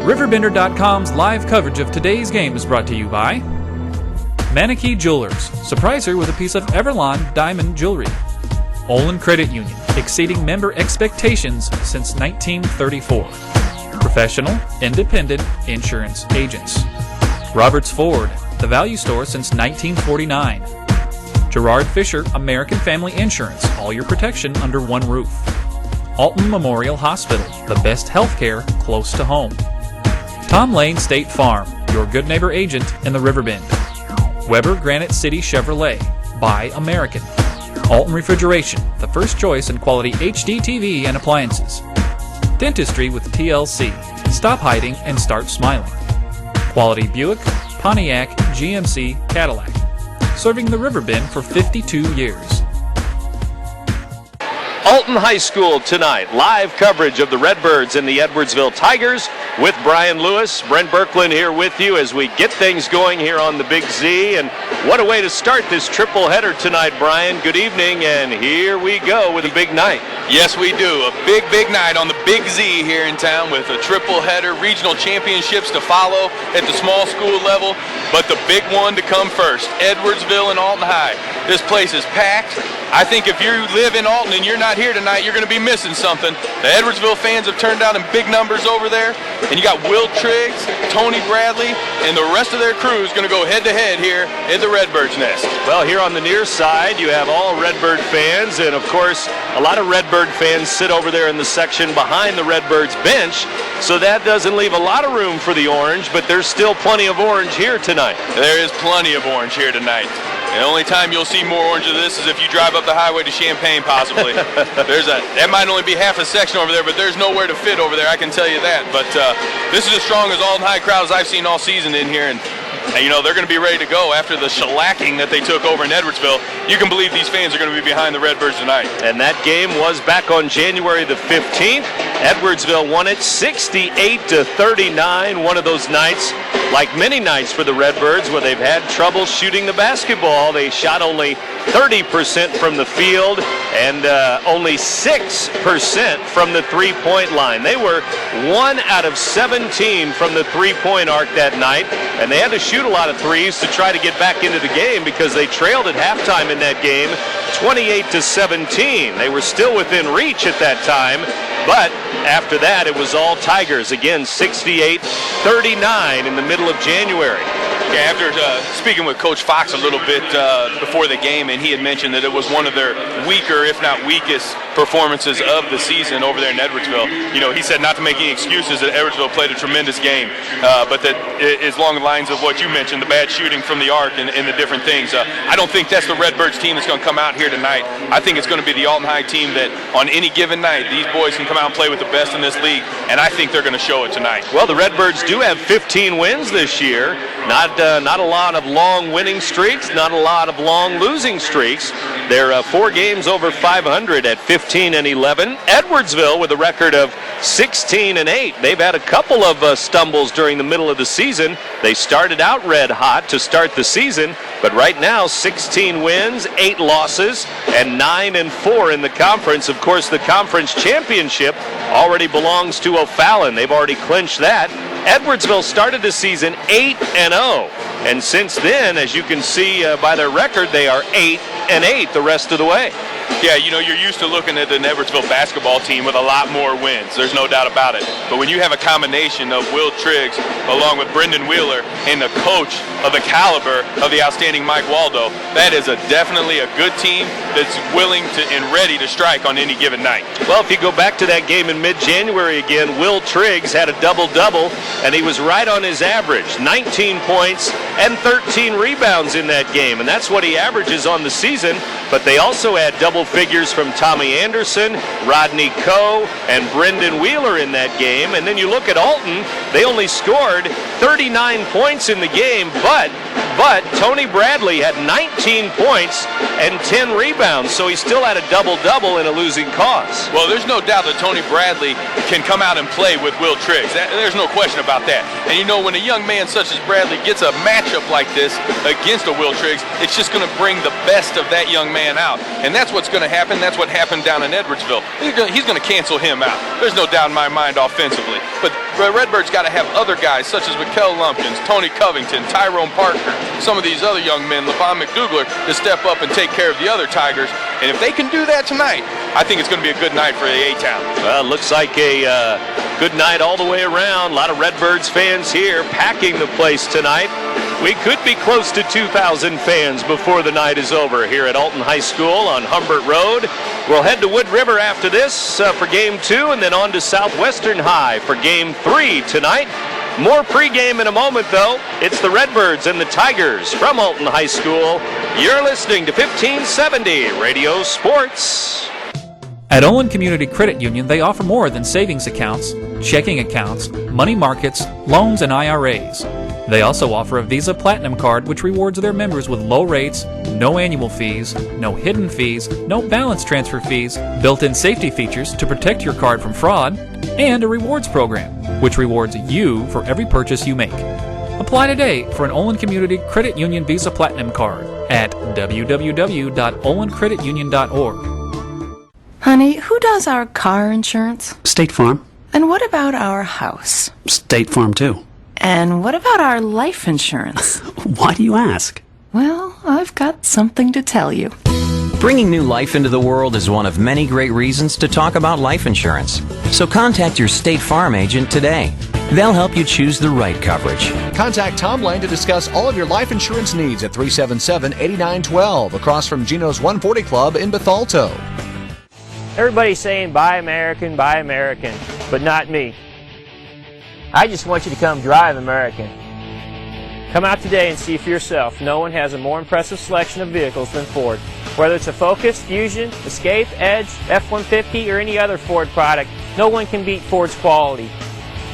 RiverBender.com's live coverage of today's game is brought to you by Manakee Jewelers. Surprise her with a piece of Everlon diamond jewelry. Olin Credit Union, exceeding member expectations since 1934. Professional, independent insurance agents. Roberts Ford, the value store since 1949. Gerard Fisher, American Family Insurance, all your protection under one roof. Alton Memorial Hospital, the best healthcare close to home. Tom Lane State Farm, your good neighbor agent in the Riverbend. Weber Granite City Chevrolet, buy American. Alton Refrigeration, the first choice in quality HD TV and appliances. Dentistry with TLC, stop hiding and start smiling. Quality Buick, Pontiac, GMC, Cadillac, serving the Riverbend for 52 years. Alton High School tonight. Live coverage of the Redbirds and the Edwardsville Tigers with Brian Lewis. Brent Berkland here with you as we get things going here on the Big Z. And what a way to start this triple header tonight, Brian. Good evening, and here we go with a big night. Yes, we do. A big, big night on the Big Z here in town with a triple header, regional championships to follow at the small school level, but the big one to come first, Edwardsville and Alton High. This place is packed. I think if you live in Alton and you're not here tonight, you're going to be missing something. The Edwardsville fans have turned out in big numbers over there, and you got Will Triggs, Tony Bradley, and the rest of their crew is going to go head-to-head here at the Redbirds' nest. Well, here on the near side, you have all Redbird fans, and of course, a lot of Redbird fans sit over there in the section behind the Redbirds bench, so that doesn't leave a lot of room for the orange, but there's still plenty of orange here tonight. There is plenty of orange here tonight. The only time you'll see more orange of this is if you drive up the highway to Champaign, possibly. That might only be half a section over there, but there's nowhere to fit over there, I can tell you that. But this is as strong as Alton High crowd as I've seen all season in here, and you know, they're going to be ready to go after the shellacking that they took over in Edwardsville. You can believe these fans are going to be behind the Redbirds tonight. And that game was back on January the 15th. Edwardsville won it 68-39. One of those nights, like many nights for the Redbirds, where they've had trouble shooting the basketball. They shot only 30% from the field and only 6% from the three-point line. They were 1 out of 17 from the three-point arc that night, and they had to shoot a lot of threes to try to get back into the game because they trailed at halftime in that game 28-17. They were still within reach at that time, but after that it was all Tigers. Again, 68-39 in the middle of January. Yeah, after speaking with Coach Fox a little bit before the game, and he had mentioned that it was one of their weaker, if not weakest, performances of the season over there in Edwardsville. You know, he said not to make any excuses that Edwardsville played a tremendous game, but that is along the lines of what you mentioned, the bad shooting from the arc and the different things. I don't think that's the Redbirds team that's going to come out here tonight. I think it's going to be the Alton High team that on any given night, these boys can come out and play with the best in this league, and I think they're going to show it tonight. Well, the Redbirds do have 15 wins this year. Not a lot of long winning streaks, not a lot of long losing streaks. They're 4 games over 500 at 15-11. Edwardsville with a record of 16-8. They've had a couple of stumbles during the middle of the season. They started out red hot to start the season, but right now 16 wins, 8 losses, and 9-4 in the conference. Of course, the conference championship already belongs to O'Fallon. They've already clinched that. Edwardsville started the season 8-0, and since then, as you can see by their record, they are 8-8 the rest of the way. Yeah, you know, you're used to looking at the Edwardsville basketball team with a lot more wins. There's no doubt about it. But when you have a combination of Will Triggs along with Brendan Wheeler and the coach of the caliber of the outstanding Mike Waldo, that is definitely a good team that's willing to and ready to strike on any given night. Well, if you go back to that game in mid-January again, Will Triggs had a double-double, and he was right on his average, 19 points and 13 rebounds in that game, and that's what he averages on the season. But they also had double figures from Tommy Anderson, Rodney Coe, and Brendan Wheeler in that game. And then you look at Alton, they only scored 39 points in the game, but But Tony Bradley had 19 points and 10 rebounds, so he still had a double-double in a losing cause. Well, there's no doubt that Tony Bradley can come out and play with Will Triggs. There's no question about that. And you know, when a young man such as Bradley gets a matchup like this against a Will Triggs, it's just going to bring the best of that young man out. And that's what's going to happen. That's what happened down in Edwardsville. He's going to cancel him out. There's no doubt in my mind offensively. But Redbirds got to have other guys such as Mikel Lumpkins, Tony Covington, Tyrone Parker, some of these other young men, LeVon McDougler, to step up and take care of the other Tigers. And if they can do that tonight, I think it's going to be a good night for the A-Town. Well, looks like a good night all the way around. A lot of Redbirds fans here packing the place tonight. We could be close to 2,000 fans before the night is over here at Alton High School on Humbert Road. We'll head to Wood River after this for Game 2 and then on to Southwestern High for Game 3 tonight. More pregame in a moment, though. It's the Redbirds and the Tigers from Alton High School. You're listening to 1570 Radio Sports. At Olin Community Credit Union, they offer more than savings accounts, checking accounts, money markets, loans, and IRAs. They also offer a Visa Platinum card which rewards their members with low rates, no annual fees, no hidden fees, no balance transfer fees, built-in safety features to protect your card from fraud, and a rewards program which rewards you for every purchase you make. Apply today for an Olin Community Credit Union Visa Platinum card at www.olincreditunion.org. Honey, who does our car insurance? State Farm. And what about our house? State Farm, too. And what about our life insurance? Why do you ask? Well, I've got something to tell you. Bringing new life into the world is one of many great reasons to talk about life insurance. So contact your State Farm agent today. They'll help you choose the right coverage. Contact Tom Lane to discuss all of your life insurance needs at 377-8912 across from Gino's 140 Club in Bethalto. Everybody's saying buy American, but not me. I just want you to come drive American. Come out today and see for yourself. No one has a more impressive selection of vehicles than Ford. Whether it's a Focus, Fusion, Escape, Edge, F-150, or any other Ford product, no one can beat Ford's quality.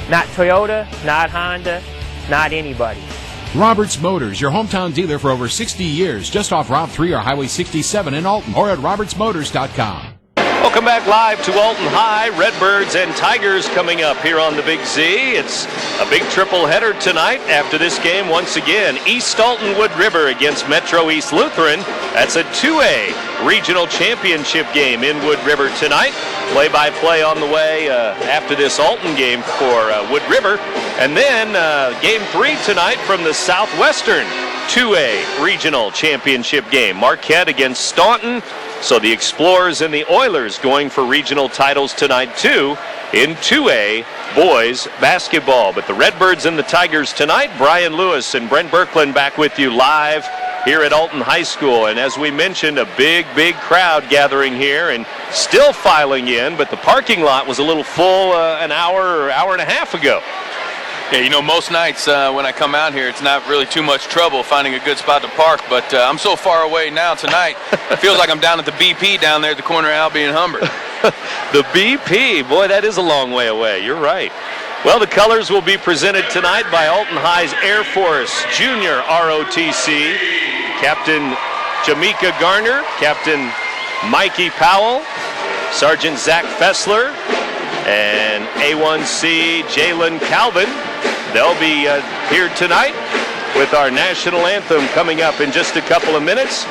Not Toyota, not Honda, not anybody. Roberts Motors, your hometown dealer for over 60 years, just off Route 3 or Highway 67 in Alton, or at RobertsMotors.com. Welcome back live to Alton High. Redbirds and Tigers coming up here on the Big Z. It's a big triple header tonight after this game once again. East Alton Wood River against Metro East Lutheran. That's a 2A regional championship game in Wood River tonight. Play-by-play on the way after this Alton game for Wood River. And then game 3 tonight from the Southwestern 2A regional championship game. Marquette against Staunton. So the Explorers and the Oilers going for regional titles tonight, too, in 2A boys basketball. But the Redbirds and the Tigers tonight, Brian Lewis and Brent Birkland back with you live here at Alton High School. And as we mentioned, a big crowd gathering here and still filing in, but the parking lot was a little full an hour or hour and a half ago. Yeah, you know, most nights when I come out here, it's not really too much trouble finding a good spot to park, but I'm so far away now tonight, it feels like I'm down at the BP down there at the corner of Albee and Humbert. The BP, boy, that is a long way away. You're right. Well, the colors will be presented tonight by Alton High's Air Force Junior ROTC. Captain Jamaica Garner, Captain Mikey Powell, Sergeant Zach Fessler, and A1C Jalen Calvin. They'll be here tonight with our national anthem coming up in just a couple of minutes.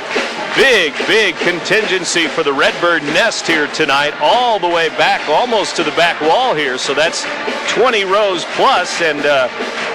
Big contingency for the Redbird nest here tonight, all the way back, almost to the back wall here. So that's 20 rows plus, and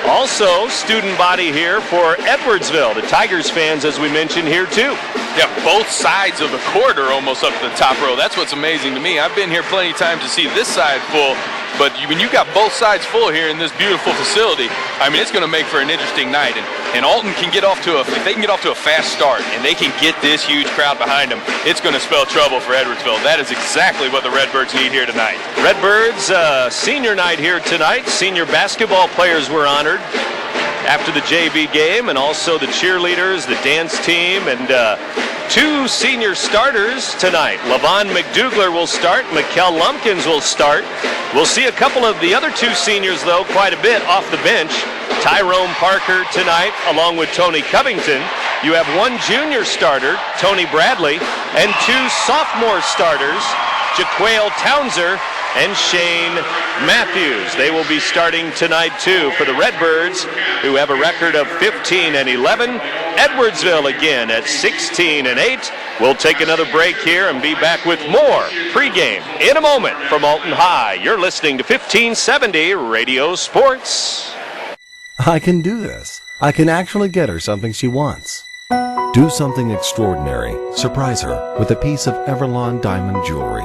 also student body here for Edwardsville. The Tigers fans, as we mentioned, here too. Yeah, both sides of the court are almost up to the top row. That's what's amazing to me. I've been here plenty of times to see this side full, but when you got both sides full here in this beautiful facility, I mean, it's going to make for an interesting night. And Alton can get off to if they can get off to a fast start and they can get this huge crowd behind them, it's going to spell trouble for Edwardsville. That is exactly what the Redbirds need here tonight. Redbirds senior night here tonight. Senior basketball players were honored after the JV game, and also the cheerleaders, the dance team, and two senior starters tonight. LeVon McDougler will start. Mikel Lumpkins will start. We'll see a couple of the other two seniors, though, quite a bit off the bench. Tyrone Parker tonight, along with Tony Covington. You have one junior starter, Tony Bradley, and two sophomore starters, Jaquale Townser and Shane Matthews. They will be starting tonight, too, for the Redbirds, who have a record of 15-11. Edwardsville again at 16-8. We'll take another break here and be back with more pregame in a moment from Alton High. You're listening to 1570 Radio Sports. I can do this. I can actually get her something she wants. Do something extraordinary. Surprise her with a piece of Everlon diamond jewelry.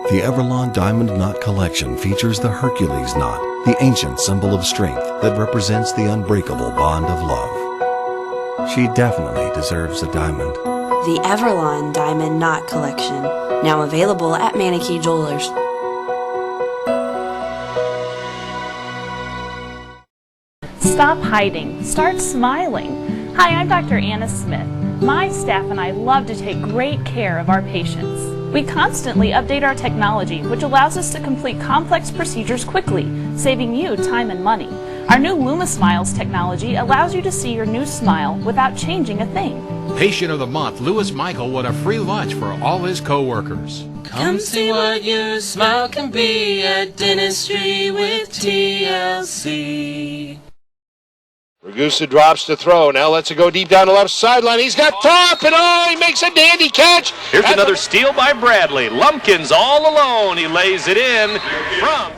The Everlon Diamond Knot Collection features the Hercules knot, the ancient symbol of strength that represents the unbreakable bond of love. She definitely deserves a diamond. The Everlon Diamond Knot Collection, now available at Manakee Jewelers. Stop hiding. Start smiling. Hi, I'm Dr. Anna Smith. My staff and I love to take great care of our patients. We constantly update our technology, which allows us to complete complex procedures quickly, saving you time and money. Our new LumaSmiles technology allows you to see your new smile without changing a thing. Patient of the Month, Lewis Michael, won a free lunch for all his co-workers. Come see what your smile can be at Dentistry with TLC. Ragusa drops to throw. Now lets it go deep down the left sideline. He's got top, and he makes a dandy catch. Here's another steal by Bradley. Lumpkins all alone. He lays it in from.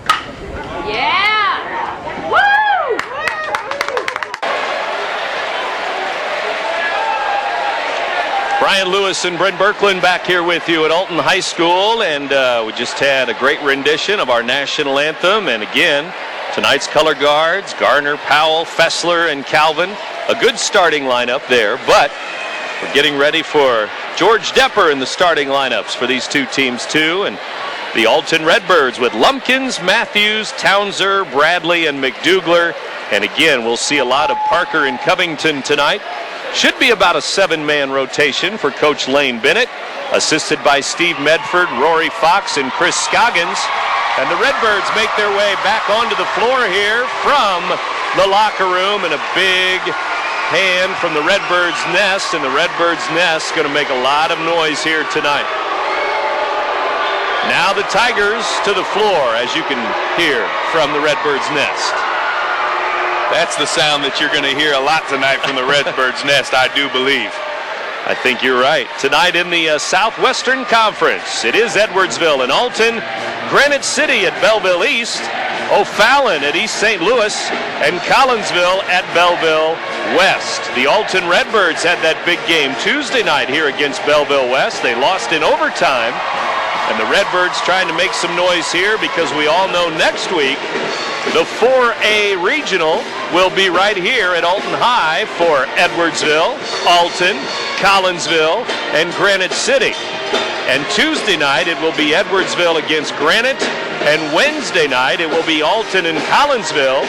Yeah! Woo! Brian Lewis and Brent Birkeland back here with you at Alton High School, and we just had a great rendition of our national anthem. And again, tonight's color guards, Garner, Powell, Fessler, and Calvin. A good starting lineup there, but we're getting ready for George Depper in the starting lineups for these two teams, too. And the Alton Redbirds with Lumpkins, Matthews, Townser, Bradley, and McDougler. And again, we'll see a lot of Parker and Covington tonight. Should be about a 7-man rotation for Coach Lane Bennett, assisted by Steve Medford, Rory Fox, and Chris Scoggins. And the Redbirds make their way back onto the floor here from the locker room, and a big hand from the Redbirds' nest, and the Redbirds' nest going to make a lot of noise here tonight. Now the Tigers to the floor, as you can hear from the Redbirds' nest. That's the sound that you're going to hear a lot tonight from the Redbirds' nest, I do believe. I think you're right. Tonight in the Southwestern Conference, it is Edwardsville and Alton, Granite City at Belleville East, O'Fallon at East St. Louis, and Collinsville at Belleville West. The Alton Redbirds had that big game Tuesday night here against Belleville West. They lost in overtime, and the Redbirds trying to make some noise here because we all know next week the 4A Regional will be right here at Alton High for Edwardsville, Alton, Collinsville, and Granite City. And Tuesday night it will be Edwardsville against Granite, and Wednesday night it will be Alton and Collinsville.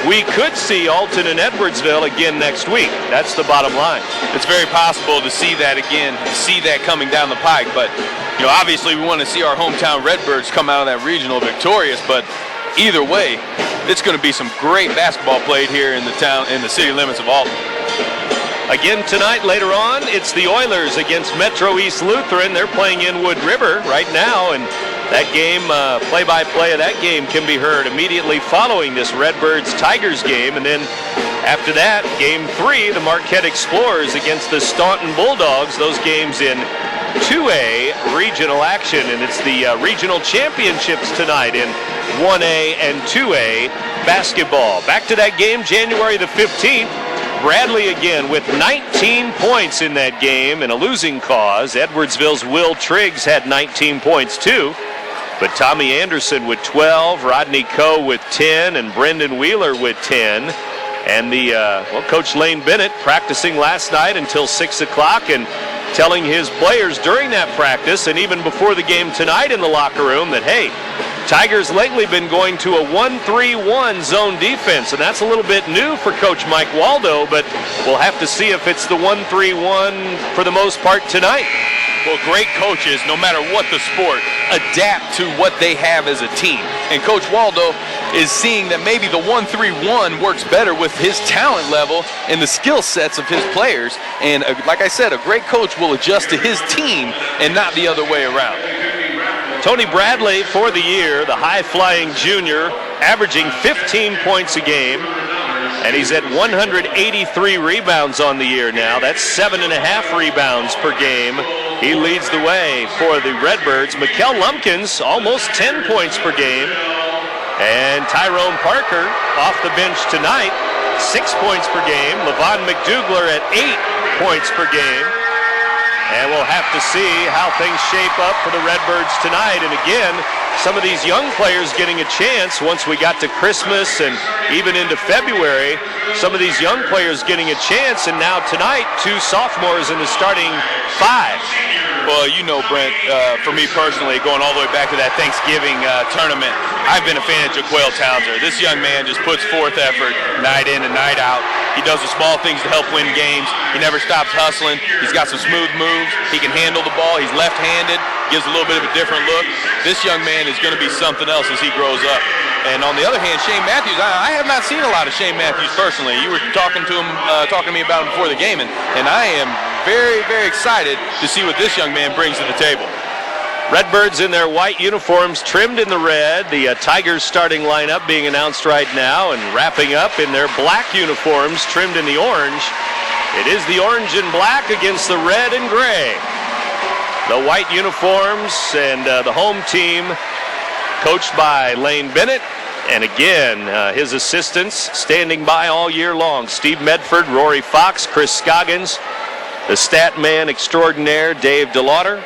We could see Alton and Edwardsville again next week. That's the bottom line. It's very possible to see that again, see that coming down the pike. But, obviously we want to see our hometown Redbirds come out of that regional victorious. But either way, it's going to be some great basketball played here in the town, in the city limits of Alton. Again tonight, later on, it's the Oilers against Metro East Lutheran. They're playing in Wood River right now, and that game, play-by-play of that game can be heard immediately following this Redbirds-Tigers game. And then after that, Game 3, the Marquette Explorers against the Staunton Bulldogs. Those games in 2A regional action, and it's the regional championships tonight in 1A and 2A basketball. Back to that game, January the 15th. Bradley again with 19 points in that game in a losing cause. Edwardsville's Will Triggs had 19 points too. But Tommy Anderson with 12, Rodney Coe with 10, and Brendan Wheeler with 10. And Coach Lane Bennett practicing last night until 6 o'clock and telling his players during that practice and even before the game tonight in the locker room that, hey, Tigers lately been going to a 1-3-1 zone defense, and that's a little bit new for Coach Mike Waldo, but we'll have to see if it's the 1-3-1 for the most part tonight. Well, great coaches, no matter what the sport, adapt to what they have as a team. And Coach Waldo is seeing that maybe the 1-3-1 works better with his talent level and the skill sets of his players. And like I said, a great coach will adjust to his team and not the other way around. Tony Bradley for the year, the high-flying junior, averaging 15 points a game. And he's at 183 rebounds on the year now. That's 7.5 rebounds per game. He leads the way for the Redbirds. Mikkel Lumpkins, almost 10 points per game. And Tyrone Parker off the bench tonight, 6 points per game. Levon McDougler at 8 points per game. And we'll have to see how things shape up for the Redbirds tonight. And again, some of these young players getting a chance once we got to Christmas and even into February. Some of these young players getting a chance, and now tonight, 2 sophomores in the starting 5. Well, you know, Brent, for me personally, going all the way back to that Thanksgiving tournament, I've been a fan of Jaquel Townsend. This young man just puts forth effort night in and night out. He does the small things to help win games. He never stops hustling. He's got some smooth moves. He can handle the ball. He's left-handed, gives a little bit of a different look. This young man is going to be something else as he grows up. And on the other hand, Shane Matthews, I have not seen a lot of Shane Matthews personally. You were talking to me about him before the game, and I am very, very excited to see what this young man brings to the table. Redbirds in their white uniforms, trimmed in the red. The Tigers starting lineup being announced right now, and wrapping up in their black uniforms, trimmed in the orange. It is the orange and black against the red and gray. The white uniforms and the home team coached by Lane Bennett. And again, his assistants standing by all year long. Steve Medford, Rory Fox, Chris Scoggins, the stat man extraordinaire, Dave DeLauder,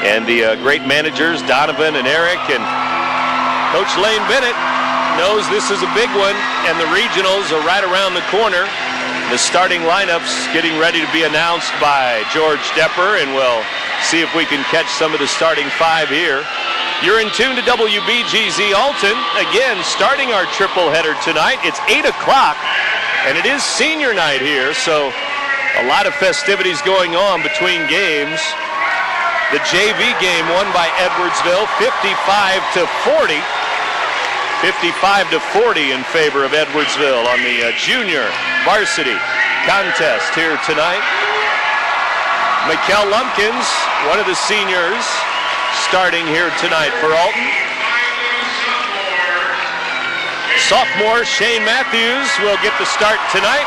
and the great managers, Donovan and Eric. And Coach Lane Bennett knows this is a big one, and the regionals are right around the corner. The starting lineups getting ready to be announced by George Depper, and we'll see if we can catch some of the starting 5 here. You're in tune to WBGZ Alton. Again, starting our triple header tonight. It's 8 o'clock, and it is senior night here, so a lot of festivities going on between games. The JV game won by Edwardsville, 55-40. 55-40 in favor of Edwardsville on the junior varsity contest here tonight. Mikkel Lumpkins, one of the seniors, starting here tonight for Alton. Sophomore Shane Matthews will get the start tonight.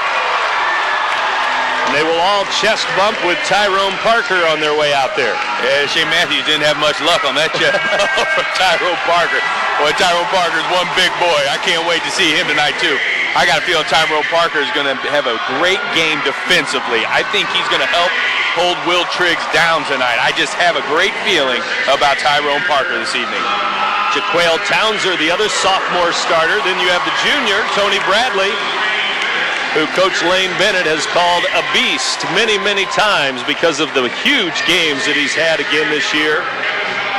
And they will all chest bump with Tyrone Parker on their way out there. Yeah, Shane Matthews didn't have much luck on that chest bump for Tyrone Parker. Boy, Tyrone Parker's one big boy. I can't wait to see him tonight, too. I got a feeling Tyrone Parker is going to have a great game defensively. I think he's going to help hold Will Triggs down tonight. I just have a great feeling about Tyrone Parker this evening. Jaquel Townsend, the other sophomore starter. Then you have the junior, Tony Bradley, who Coach Lane Bennett has called a beast many, many times because of the huge games that he's had again this year.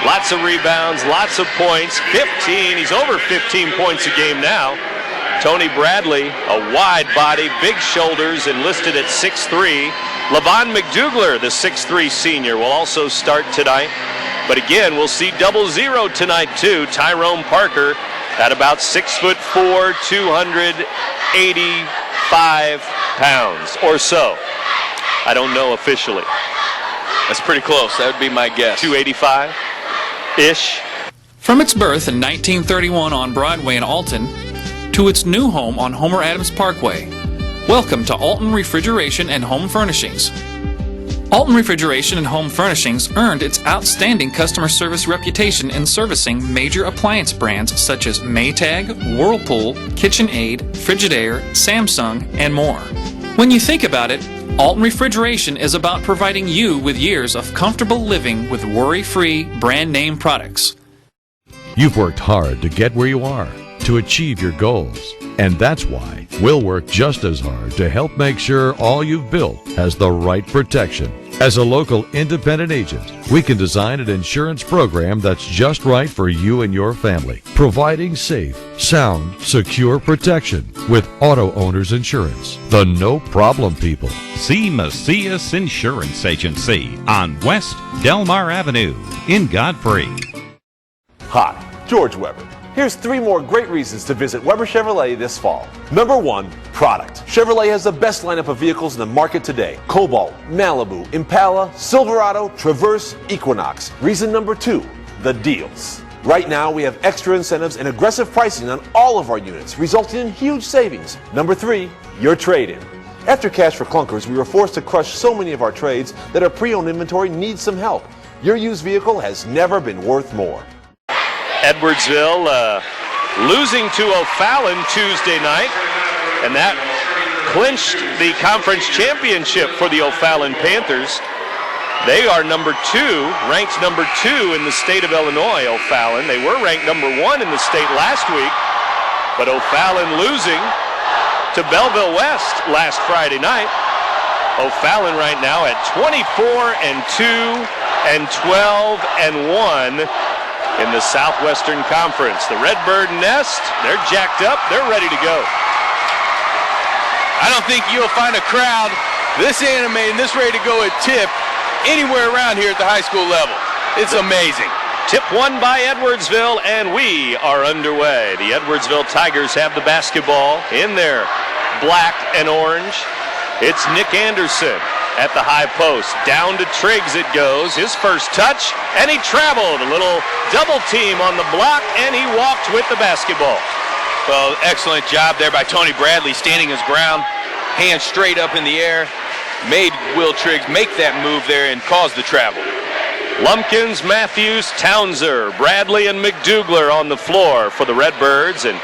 Lots of rebounds, lots of points, 15. He's over 15 points a game now. Tony Bradley, a wide body, big shoulders, and listed at 6'3". Levon McDougler, the 6'3" senior, will also start tonight. But again, we'll see 0-0 tonight too. Tyrone Parker at about 6'4", 285 pounds or so. I don't know officially. That's pretty close. That would be my guess. 285-ish. From its birth in 1931 on Broadway in Alton to its new home on Homer Adams Parkway, welcome to Alton Refrigeration and Home Furnishings. Alton Refrigeration and Home Furnishings earned its outstanding customer service reputation in servicing major appliance brands such as Maytag, Whirlpool, KitchenAid, Frigidaire, Samsung, and more. When you think about it, Alton Refrigeration is about providing you with years of comfortable living with worry-free brand name products. You've worked hard to get where you are, to achieve your goals. And that's why we'll work just as hard to help make sure all you've built has the right protection. As a local independent agent, we can design an insurance program that's just right for you and your family, providing safe, sound, secure protection with Auto Owners Insurance, the no-problem people. See Macias Insurance Agency on West Delmar Avenue in Godfrey. Hi, George Weber. Here's 3 more great reasons to visit Weber Chevrolet this fall. Number 1, product. Chevrolet has the best lineup of vehicles in the market today. Cobalt, Malibu, Impala, Silverado, Traverse, Equinox. Reason number 2, the deals. Right now, we have extra incentives and aggressive pricing on all of our units, resulting in huge savings. Number 3, your trade-in. After Cash for Clunkers, we were forced to crush so many of our trades that our pre-owned inventory needs some help. Your used vehicle has never been worth more. Edwardsville losing to O'Fallon Tuesday night, and that clinched the conference championship for the O'Fallon Panthers. They are number 2, ranked number 2 in the state of Illinois, O'Fallon. They were ranked number 1 in the state last week, but O'Fallon losing to Belleville West last Friday night. O'Fallon right now at 24-2 and 12-1 in the Southwestern Conference. The Redbird Nest, they're jacked up, they're ready to go. I don't think you'll find a crowd this animated and this ready to go at tip anywhere around here at the high school level. It's amazing. Tip won by Edwardsville, and we are underway. The Edwardsville Tigers have the basketball in their black and orange. It's Nick Anderson at the high post. Down to Triggs it goes. His first touch, and he traveled. A little double team on the block, and he walked with the basketball. Well, excellent job there by Tony Bradley, standing his ground, hands straight up in the air. Made Will Triggs make that move there and cause the travel. Lumpkins, Matthews, Townser, Bradley, and McDougler on the floor for the Redbirds, and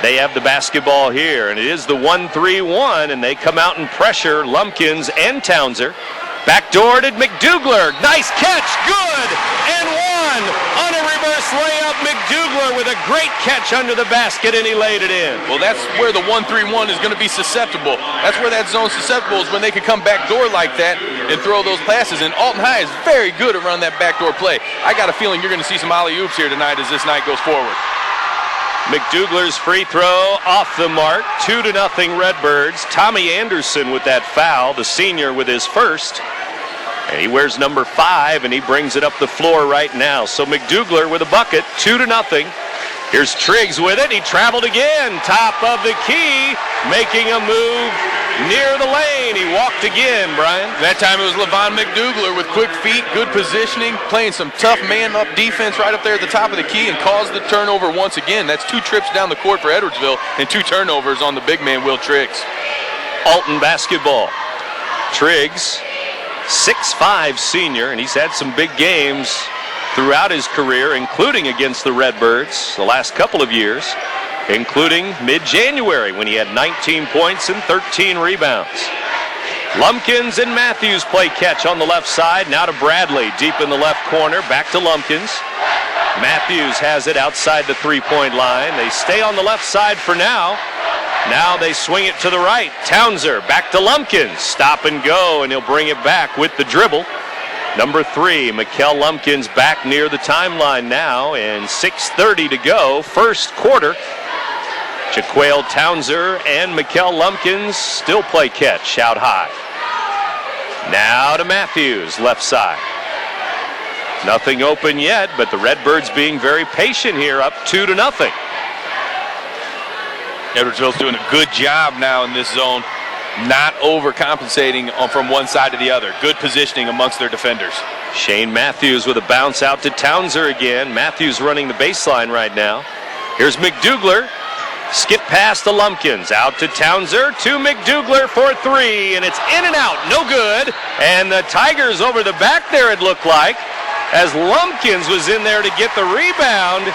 they have the basketball here, and it is the 1-3-1, and they come out and pressure Lumpkins and Townser. Backdoor to McDougler. Nice catch. Good. And 1 on a reverse layup. McDougler with a great catch under the basket, and he laid it in. Well, that's where the 1-3-1 is going to be susceptible. That's where that zone's susceptible, is when they can come backdoor like that and throw those passes. And Alton High is very good at running that backdoor play. I got a feeling you're going to see some alley-oops here tonight as this night goes forward. McDouglar's free throw off the mark. 2-0 Redbirds. Tommy Anderson with that foul, the senior with his first. And he wears number 5, and he brings it up the floor right now. So McDouglar with a bucket, 2-0. Here's Triggs with it. He traveled again. Top of the key, making a move near the lane. He walked again, Brian. That time it was LaVon McDouglar with quick feet, good positioning, playing some tough man-up defense right up there at the top of the key, and caused the turnover once again. That's 2 trips down the court for Edwardsville and 2 turnovers on the big man, Will Triggs. Alton basketball. Triggs, 6'5" senior, and he's had some big games throughout his career, including against the Redbirds the last couple of years, including mid-January when he had 19 points and 13 rebounds. Lumpkins and Matthews play catch on the left side. Now to Bradley, deep in the left corner. Back to Lumpkins. Matthews has it outside the three-point line. They stay on the left side for now. Now they swing it to the right. Townser back to Lumpkins. Stop and go, and he'll bring it back with the dribble. Number 3, Mikkel Lumpkins back near the timeline now, and 6:30 to go, first quarter. Jaquale Townser and Mikkel Lumpkins still play catch out high. Now to Matthews, left side. Nothing open yet, but the Redbirds being very patient here, up 2-0. Edwardsville's doing a good job now in this zone, not overcompensating from one side to the other. Good positioning amongst their defenders. Shane Matthews with a bounce out to Townser again. Matthews running the baseline right now. Here's McDouglar. Skip past the Lumpkins. Out to Townser. To McDouglar for 3. And it's in and out. No good. And the Tigers over the back there, it looked like, as Lumpkins was in there to get the rebound.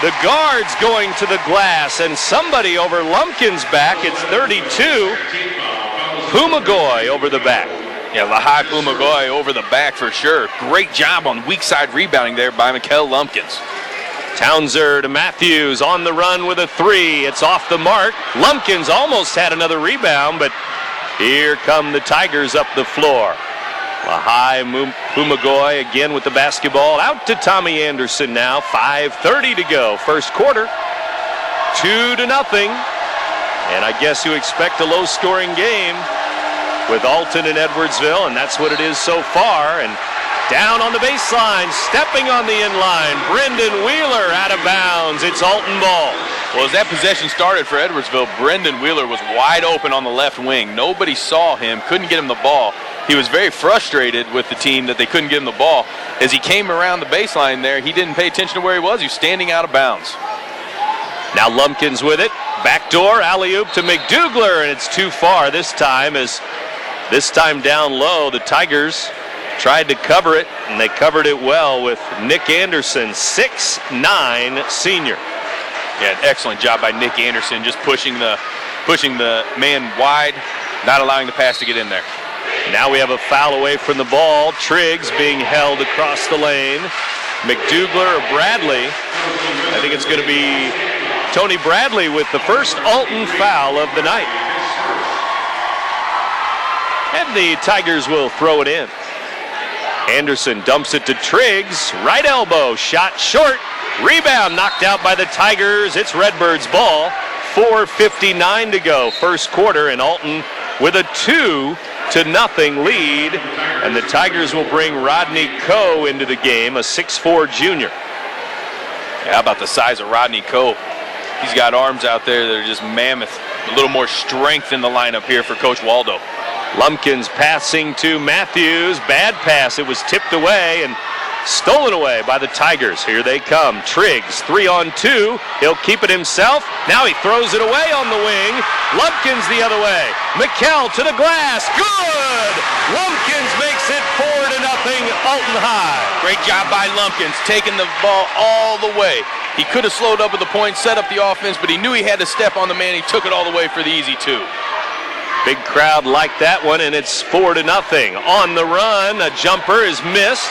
The guards going to the glass, and somebody over Lumpkins' back. It's 32. Pumagoy over the back. Yeah, Lahai Pumagoy over the back for sure. Great job on weak side rebounding there by Mikkel Lumpkins. Townser to Matthews on the run with a 3. It's off the mark. Lumpkins almost had another rebound, but here come the Tigers up the floor. Lahai Pumagoy again with the basketball. Out to Tommy Anderson now. 5:30 to go. First quarter. 2-0. And I guess you expect a low-scoring game with Alton and Edwardsville, and that's what it is so far. And down on the baseline, stepping on the inline, Brendan Wheeler out of bounds. It's Alton ball. Well, as that possession started for Edwardsville, Brendan Wheeler was wide open on the left wing. Nobody saw him, couldn't get him the ball. He was very frustrated with the team that they couldn't get him the ball. As he came around the baseline there, he didn't pay attention to where he was. He was standing out of bounds. Now Lumpkins with it. Backdoor alley-oop to McDougler, and it's too far this time. As this time down low, the Tigers tried to cover it, and they covered it well with Nick Anderson, 6'9" senior. Yeah, an excellent job by Nick Anderson, just pushing the man wide, not allowing the pass to get in there. Now we have a foul away from the ball. Triggs being held across the lane. McDougler or Bradley. I think it's going to be Tony Bradley with the first Alton foul of the night. And the Tigers will throw it in. Anderson dumps it to Triggs. Right elbow, shot short. Rebound knocked out by the Tigers. It's Redbirds ball. 4:59 to go. First quarter, and Alton with a 2-0 lead. And the Tigers will bring Rodney Coe into the game, a 6'4" junior. Yeah, how about the size of Rodney Coe? He's got arms out there that are just mammoth. A little more strength in the lineup here for Coach Waldo. Lumpkins passing to Matthews. Bad pass. It was tipped away and stolen away by the Tigers. Here they come. Triggs, 3-on-2. He'll keep it himself. Now he throws it away on the wing. Lumpkins the other way. McKell to the glass. Good! Lumpkins makes it 4-0 Alton High. Great job by Lumpkins, taking the ball all the way. He could have slowed up at the point, set up the offense, but he knew he had to step on the man. He took it all the way for the easy 2. Big crowd liked that one, and it's 4-0. On the run, a jumper is missed.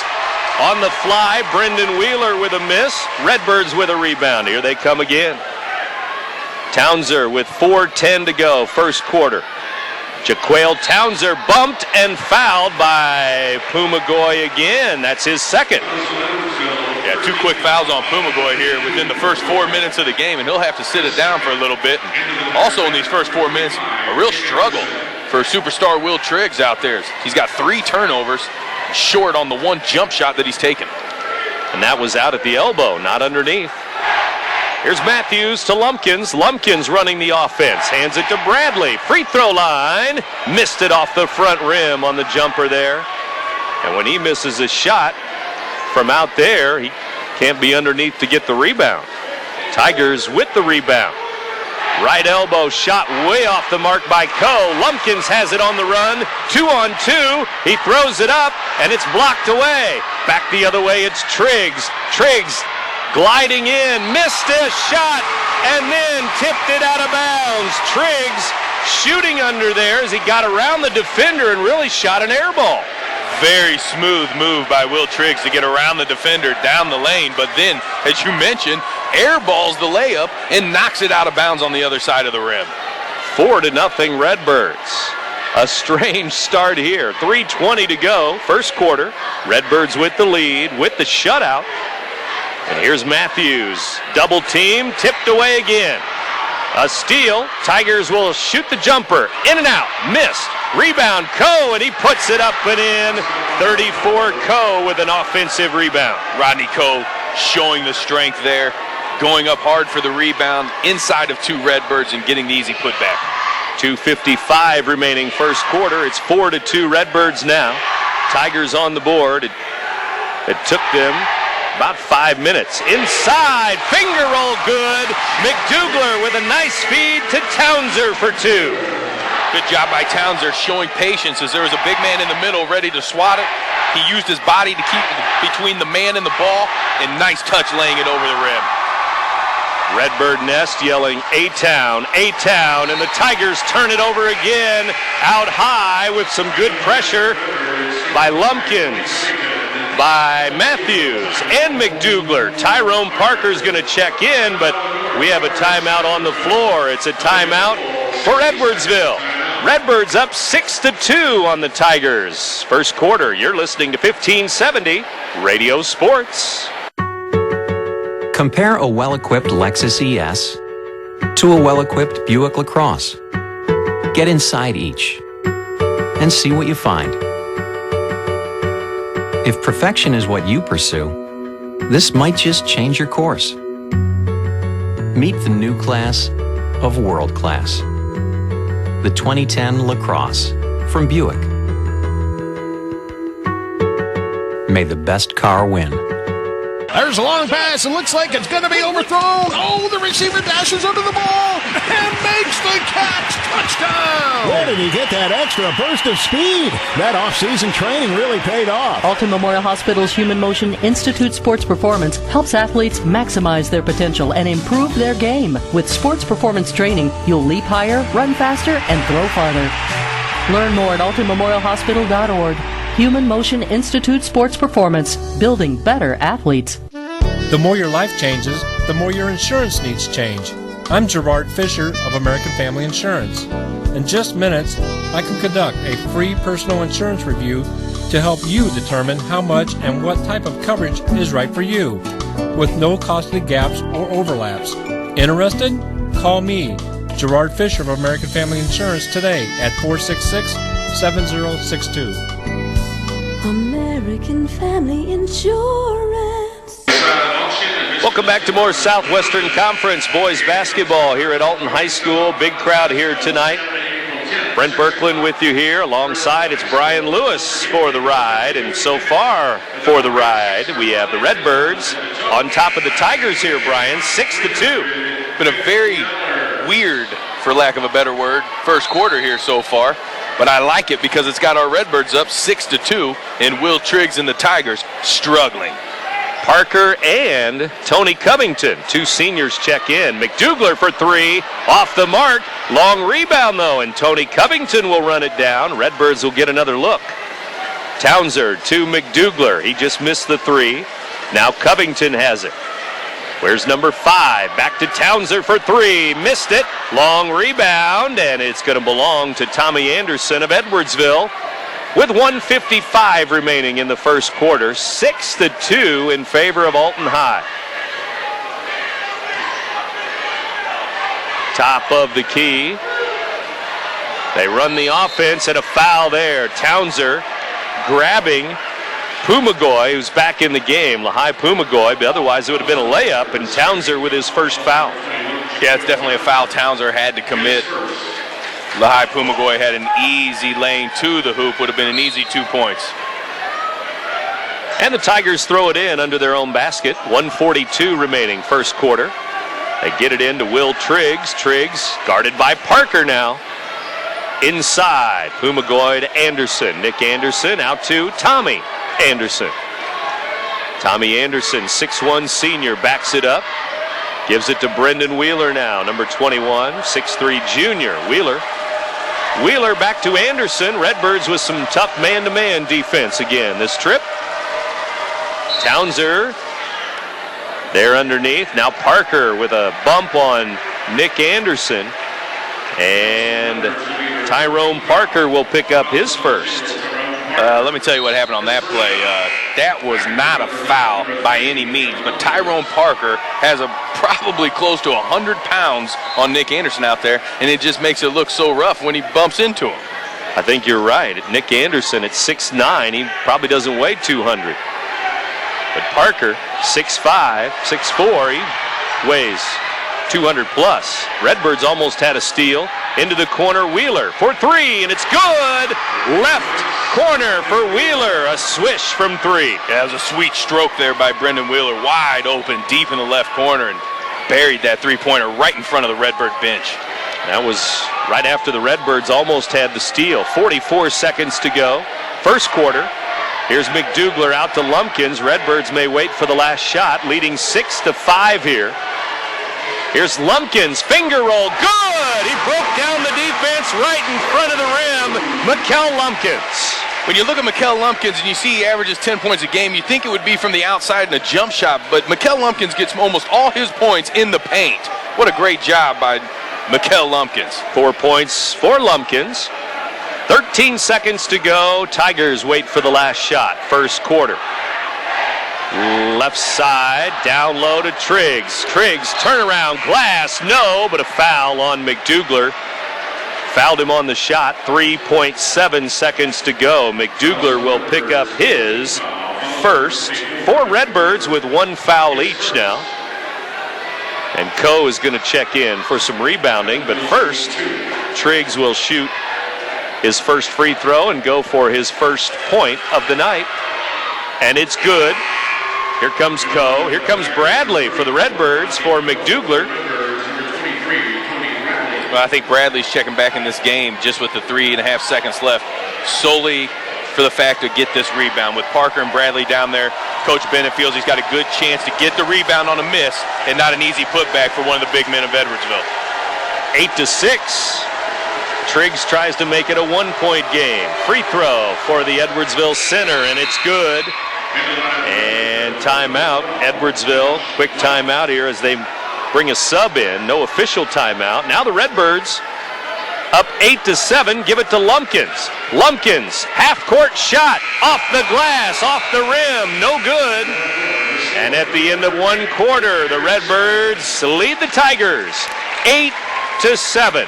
On the fly, Brendan Wheeler with a miss. Redbirds with a rebound. Here they come again. Townser with 4:10 to go, first quarter. Jaquale Townser bumped and fouled by Pumagoy again. That's his second. Yeah, 2 quick fouls on Pumagoy here within the first 4 minutes of the game, and he'll have to sit it down for a little bit. And also in these first 4 minutes, a real struggle for superstar Will Triggs out there. He's got 3 turnovers, short on the 1 jump shot that he's taken. And that was out at the elbow, not underneath. Here's Matthews to Lumpkins. Lumpkins running the offense. Hands it to Bradley. Free throw line. Missed it off the front rim on the jumper there. And when he misses a shot from out there, he can't be underneath to get the rebound. Tigers with the rebound. Right elbow shot way off the mark by Coe. Lumpkins has it on the run. 2-on-2. He throws it up, and it's blocked away. Back the other way, it's Triggs. Triggs gliding in, missed a shot, and then tipped it out of bounds. Triggs shooting under there as he got around the defender and really shot an air ball. Very smooth move by Will Triggs to get around the defender down the lane, but then, as you mentioned, airballs the layup and knocks it out of bounds on the other side of the rim. 4-0 Redbirds. A strange start here. 3:20 to go, first quarter. Redbirds with the lead, with the shutout. And here's Matthews. Double team, tipped away again. A steal. Tigers will shoot the jumper. In and out. Missed. Rebound, Coe, and he puts it up and in. 34 Coe with an offensive rebound. Rodney Coe showing the strength there, going up hard for the rebound, inside of 2 Redbirds and getting the easy putback. 2:55 remaining first quarter. It's 4-2 Redbirds now. Tigers on the board. It took them about 5 minutes. Inside, finger roll good. McDougler with a nice feed to Townser for 2. Good job by Townser showing patience as there was a big man in the middle ready to swat it. He used his body to keep between the man and the ball, and nice touch laying it over the rim. Redbird Nest yelling A-Town, A-Town, and the Tigers turn it over again. Out high with some good pressure by Lumpkins, by Matthews and McDougler. Tyrone Parker's going to check in, but we have a timeout on the floor. It's a timeout for Edwardsville. Redbirds up 6-2 on the Tigers. First quarter, you're listening to 1570 Radio Sports. Compare a well-equipped Lexus ES to a well-equipped Buick LaCrosse. Get inside each and see what you find. If perfection is what you pursue, this might just change your course. Meet the new class of world class. The 2010 LaCrosse from Buick. May the best car win. There's a long pass. It looks like it's going to be overthrown. Oh, the receiver dashes under the ball and makes the catch. Touchdown! Where did he get that extra burst of speed? That off-season training really paid off. Alton Memorial Hospital's Human Motion Institute Sports Performance helps athletes maximize their potential and improve their game. With sports performance training, you'll leap higher, run faster, and throw farther. Learn more at altonmemorialhospital.org. Human Motion Institute Sports Performance, building better athletes. The more your life changes, the more your insurance needs change. I'm Gerard Fisher of American Family Insurance. In just minutes, I can conduct a free personal insurance review to help you determine how much and what type of coverage is right for you, with no costly gaps or overlaps. Interested? Call me, Gerard Fisher of American Family Insurance, today at 466-7062. American Family Insurance. Welcome back to more Southwestern Conference boys basketball here at Alton High School. Big crowd here tonight. Brent Birkland with you here. Alongside, it's Brian Lewis for the ride. And so far for the ride, we have the Redbirds on top of the Tigers here, Brian, 6-2. Been a very weird, for lack of a better word, first quarter here so far. But I like it because it's got our Redbirds up 6-2 and Will Triggs and the Tigers struggling. Parker and Tony Covington, two seniors, check in. McDouglar for three, off the mark. Long rebound, though, and Tony Covington will run it down. Redbirds will get another look. Townsend to McDouglar. He just missed the three. Now Covington has it. Where's number 5? Back to Townsend for three. Missed it. Long rebound, and it's going to belong to Tommy Anderson of Edwardsville. With 1:55 remaining in the first quarter, 6-2 in favor of Alton High. Top of the key. They run the offense and a foul there. Townsend grabbing Pumagoy, who's back in the game. Lehigh Pumagoy, but otherwise it would have been a layup, and Townsend with his first foul. Yeah, it's definitely a foul Townsend had to commit. Lehigh Pumagoy had an easy lane to the hoop, would have been an easy 2 points. And the Tigers throw it in under their own basket. 1:42 remaining first quarter. They get it in to Will Triggs. Triggs guarded by Parker now. Inside, Pumagoy to Anderson. Nick Anderson out to Tommy Anderson. Tommy Anderson, 6'1 senior, backs it up. Gives it to Brendan Wheeler now, number 21, 6'3 junior. Wheeler back to Anderson. Redbirds with some tough man-to-man defense again this trip. Townsend there underneath. Now Parker with a bump on Nick Anderson. And Tyrone Parker will pick up his first. Let me tell you what happened on that play. That was not a foul by any means, but Tyrone Parker has probably close to 100 pounds on Nick Anderson out there, and it just makes it look so rough when he bumps into him. I think you're right. Nick Anderson at 6'9", he probably doesn't weigh 200. But Parker, 6'5", 6'4", he weighs 200 plus. Redbirds almost had a steal. Into the corner, Wheeler for three, and it's good. Left corner for Wheeler. A swish from three. Yeah, it was a sweet stroke there by Brendan Wheeler. Wide open, deep in the left corner, and buried that three-pointer right in front of the Redbird bench. That was right after the Redbirds almost had the steal. 44 seconds to go. First quarter. Here's McDouglar out to Lumpkins. Redbirds may wait for the last shot, leading 6-5 here. Here's Lumpkins, finger roll, good! He broke down the defense right in front of the rim. Mikkel Lumpkins. When you look at Mikkel Lumpkins and you see he averages 10 points a game, you think it would be from the outside in a jump shot, but Mikkel Lumpkins gets almost all his points in the paint. What a great job by Mikael Lumpkins. 4 points for Lumpkins. 13 seconds to go. Tigers wait for the last shot. First quarter. Left side, down low to Triggs. Triggs, turnaround, glass, no, but a foul on McDouglar. Fouled him on the shot. 3.7 seconds to go. McDouglar will pick up his first. 4 Redbirds with 1 foul each now. And Coe is going to check in for some rebounding, but first, Triggs will shoot his first free throw and go for his first point of the night. And it's good. Here comes Coe. Here comes Bradley for the Redbirds for McDouglar. Well, I think Bradley's checking back in this game just with the 3.5 seconds left, solely for the fact to get this rebound. With Parker and Bradley down there, Coach Bennett feels he's got a good chance to get the rebound on a miss and not an easy putback for one of the big men of Edwardsville. 8-6. Triggs tries to make it a 1-point game. Free throw for the Edwardsville center, and it's good. And timeout, Edwardsville. Quick timeout here as they bring a sub in. No official timeout. Now the Redbirds up 8-7. Give it to Lumpkins. Lumpkins, half-court shot. Off the glass, off the rim. No good. And at the end of 1 quarter, the Redbirds lead the Tigers 8-7.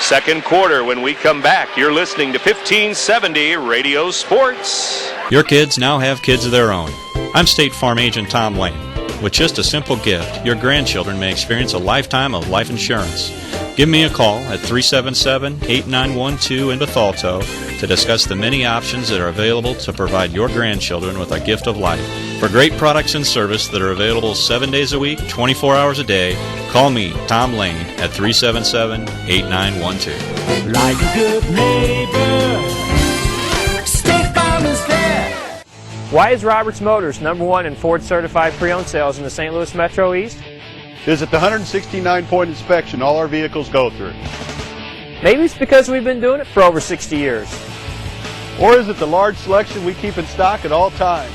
Second quarter, when we come back, you're listening to 1570 Radio Sports. Your kids now have kids of their own. I'm State Farm Agent Tom Lane. With just a simple gift, your grandchildren may experience a lifetime of life insurance. Give me a call at 377-8912 in Bethalto to discuss the many options that are available to provide your grandchildren with a gift of life. For great products and service that are available 7 days a week, 24 hours a day, call me, Tom Lane, at 377-8912. Like a good neighbor, State Farm is there. Why is Roberts Motors #1 in Ford certified pre-owned sales in the St. Louis Metro East? Visit the 169-point inspection all our vehicles go through. Maybe it's because we've been doing it for over 60 years. Or is it the large selection we keep in stock at all times?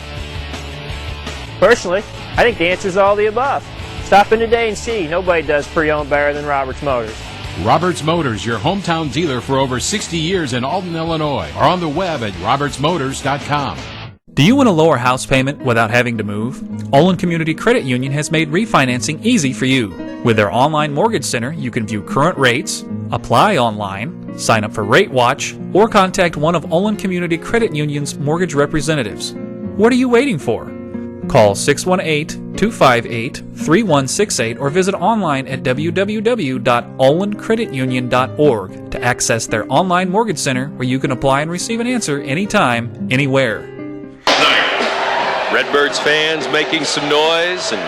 Personally, I think the answer is all the above. Stop in today and see. Nobody does pre-owned better than Roberts Motors. Roberts Motors, your hometown dealer for over 60 years in Alton, Illinois, or on the web at riverBender.com. Do you want a lower house payment without having to move? Olin Community Credit Union has made refinancing easy for you. With their online mortgage center, you can view current rates, apply online, sign up for Rate Watch, or contact one of Olin Community Credit Union's mortgage representatives. What are you waiting for? Call 618-258-3168 or visit online at www.olincreditunion.org to access their online mortgage center where you can apply and receive an answer anytime, anywhere. Redbirds fans making some noise, and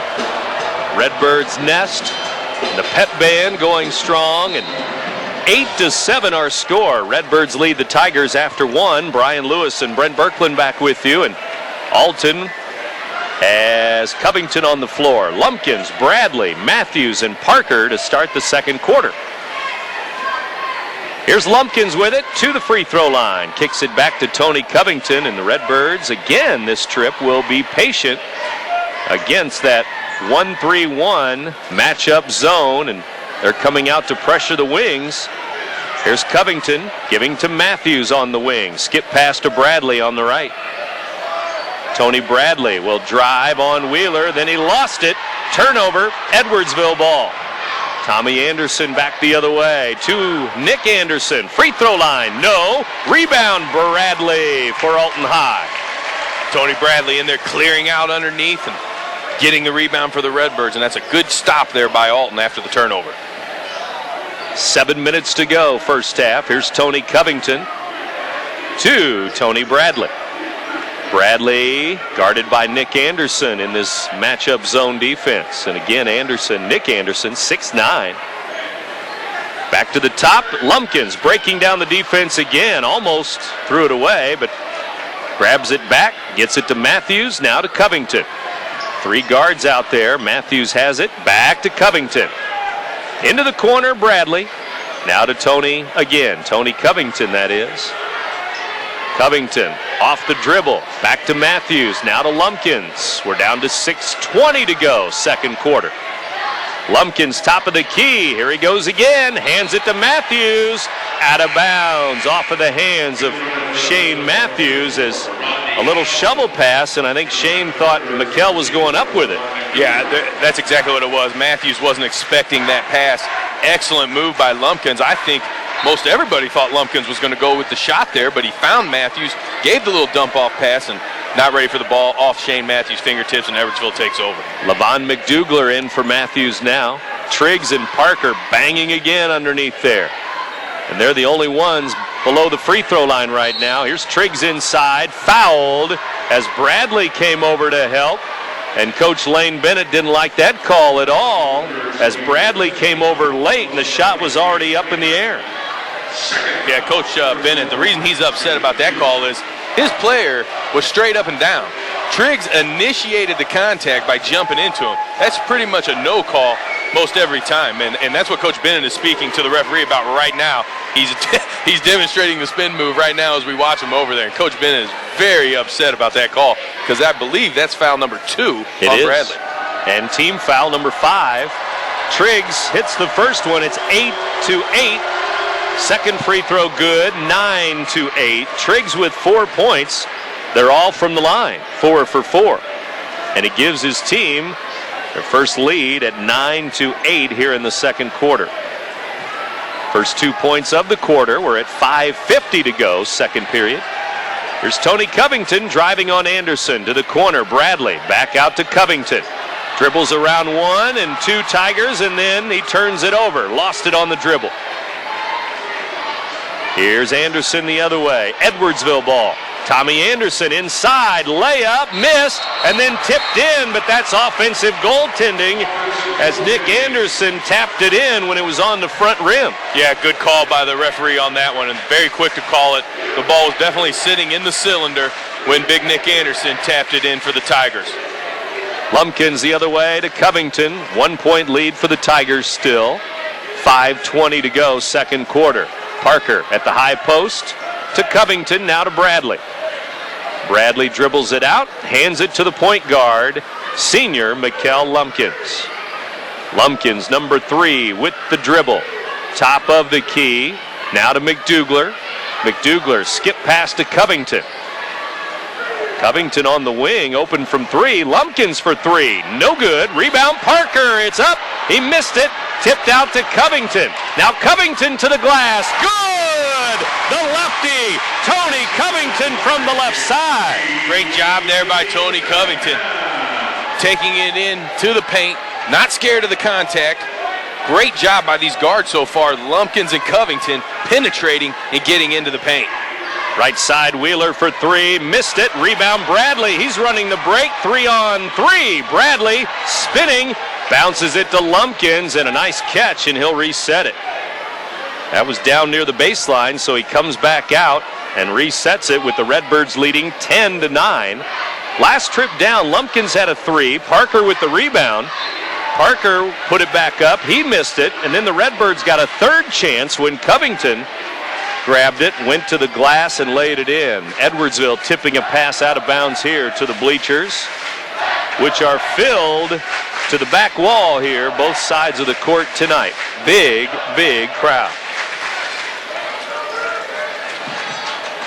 Redbirds nest, and the pep band going strong, and 8-7 our score. Redbirds lead the Tigers after 1. Brian Lewis and Brent Birkland back with you, and Alton has Covington on the floor. Lumpkins, Bradley, Matthews, and Parker to start the second quarter. Here's Lumpkins with it to the free throw line. Kicks it back to Tony Covington, and the Redbirds again this trip will be patient against that 1-3-1 matchup zone, and they're coming out to pressure the wings. Here's Covington giving to Matthews on the wing. Skip pass to Bradley on the right. Tony Bradley will drive on Wheeler, then he lost it. Turnover, Edwardsville ball. Tommy Anderson back the other way to Nick Anderson. Free throw line, no. Rebound, Bradley for Alton High. Tony Bradley in there clearing out underneath and getting the rebound for the Redbirds, and that's a good stop there by Alton after the turnover. 7 minutes to go, first half. Here's Tony Covington to Tony Bradley. Bradley guarded by Nick Anderson in this matchup zone defense. And again, Nick Anderson, 6'9". Back to the top, Lumpkins breaking down the defense again. Almost threw it away, but grabs it back, gets it to Matthews, now to Covington. 3 guards out there. Matthews has it, back to Covington. Into the corner, Bradley. Now to Tony again. Tony Covington, that is. Covington off the dribble, back to Matthews, now to Lumpkins. We're down to 6:20 to go, second quarter. Lumpkins top of the key. Here he goes again. Hands it to Matthews. Out of bounds. Off of the hands of Shane Matthews as a little shovel pass, and I think Shane thought McKell was going up with it. Yeah, that's exactly what it was. Matthews wasn't expecting that pass. Excellent move by Lumpkins. I think most everybody thought Lumpkins was going to go with the shot there, but he found Matthews, gave the little dump-off pass, and not ready for the ball off Shane Matthews' fingertips, and Edwardsville takes over. Levon McDougler in for Matthews now. Triggs and Parker banging again underneath there. And they're the only ones below the free throw line right now. Here's Triggs inside, fouled as Bradley came over to help. And Coach Lane Bennett didn't like that call at all as Bradley came over late and the shot was already up in the air. Yeah, Coach Bennett, the reason he's upset about that call is his player was straight up and down. Triggs initiated the contact by jumping into him. That's pretty much a no call most every time, and that's what Coach Bennett is speaking to the referee about right now. He's demonstrating the spin move right now as we watch him over there, and Coach Bennett is very upset about that call because I believe that's foul number 2 on Bradley. And team foul number 5. Triggs hits the first one. It's 8-8. Second free throw good, 9-8. Triggs with 4 points. They're all from the line, 4 for 4. And it gives his team their first lead at 9-8 here in the second quarter. First 2 points of the quarter. We're at 5:50 to go, second period. Here's Tony Covington driving on Anderson to the corner. Bradley back out to Covington. Dribbles around 1 and 2 Tigers, and then he turns it over. Lost it on the dribble. Here's Anderson the other way. Edwardsville ball. Tommy Anderson inside, layup, missed, and then tipped in, but that's offensive goaltending as Nick Anderson tapped it in when it was on the front rim. Yeah, good call by the referee on that one, and very quick to call it. The ball was definitely sitting in the cylinder when Big Nick Anderson tapped it in for the Tigers. Lumpkins the other way to Covington. 1 point lead for the Tigers still. 5:20 to go, second quarter. Parker at the high post to Covington, now to Bradley. Bradley dribbles it out, hands it to the point guard, senior Mikkel Lumpkins. Lumpkins, number 3, with the dribble. Top of the key, now to McDougler. McDougler skip pass to Covington. Covington on the wing, open from 3. Lumpkins for 3, no good. Rebound Parker, it's up. He missed it, tipped out to Covington. Now Covington to the glass, good! The lefty, Tony Covington from the left side. Great job there by Tony Covington. Taking it in to the paint, not scared of the contact. Great job by these guards so far, Lumpkins and Covington penetrating and getting into the paint. Right side, Wheeler for 3, missed it. Rebound Bradley, he's running the break, 3-on-3. Bradley spinning, bounces it to Lumpkins, and a nice catch, and he'll reset it. That was down near the baseline, so he comes back out and resets it with the Redbirds leading 10-9. Last trip down, Lumpkins had a 3. Parker with the rebound. Parker put it back up, he missed it, and then the Redbirds got a third chance when Covington grabbed it, went to the glass, and laid it in. Edwardsville tipping a pass out of bounds here to the bleachers, which are filled to the back wall here, both sides of the court tonight. Big, big crowd.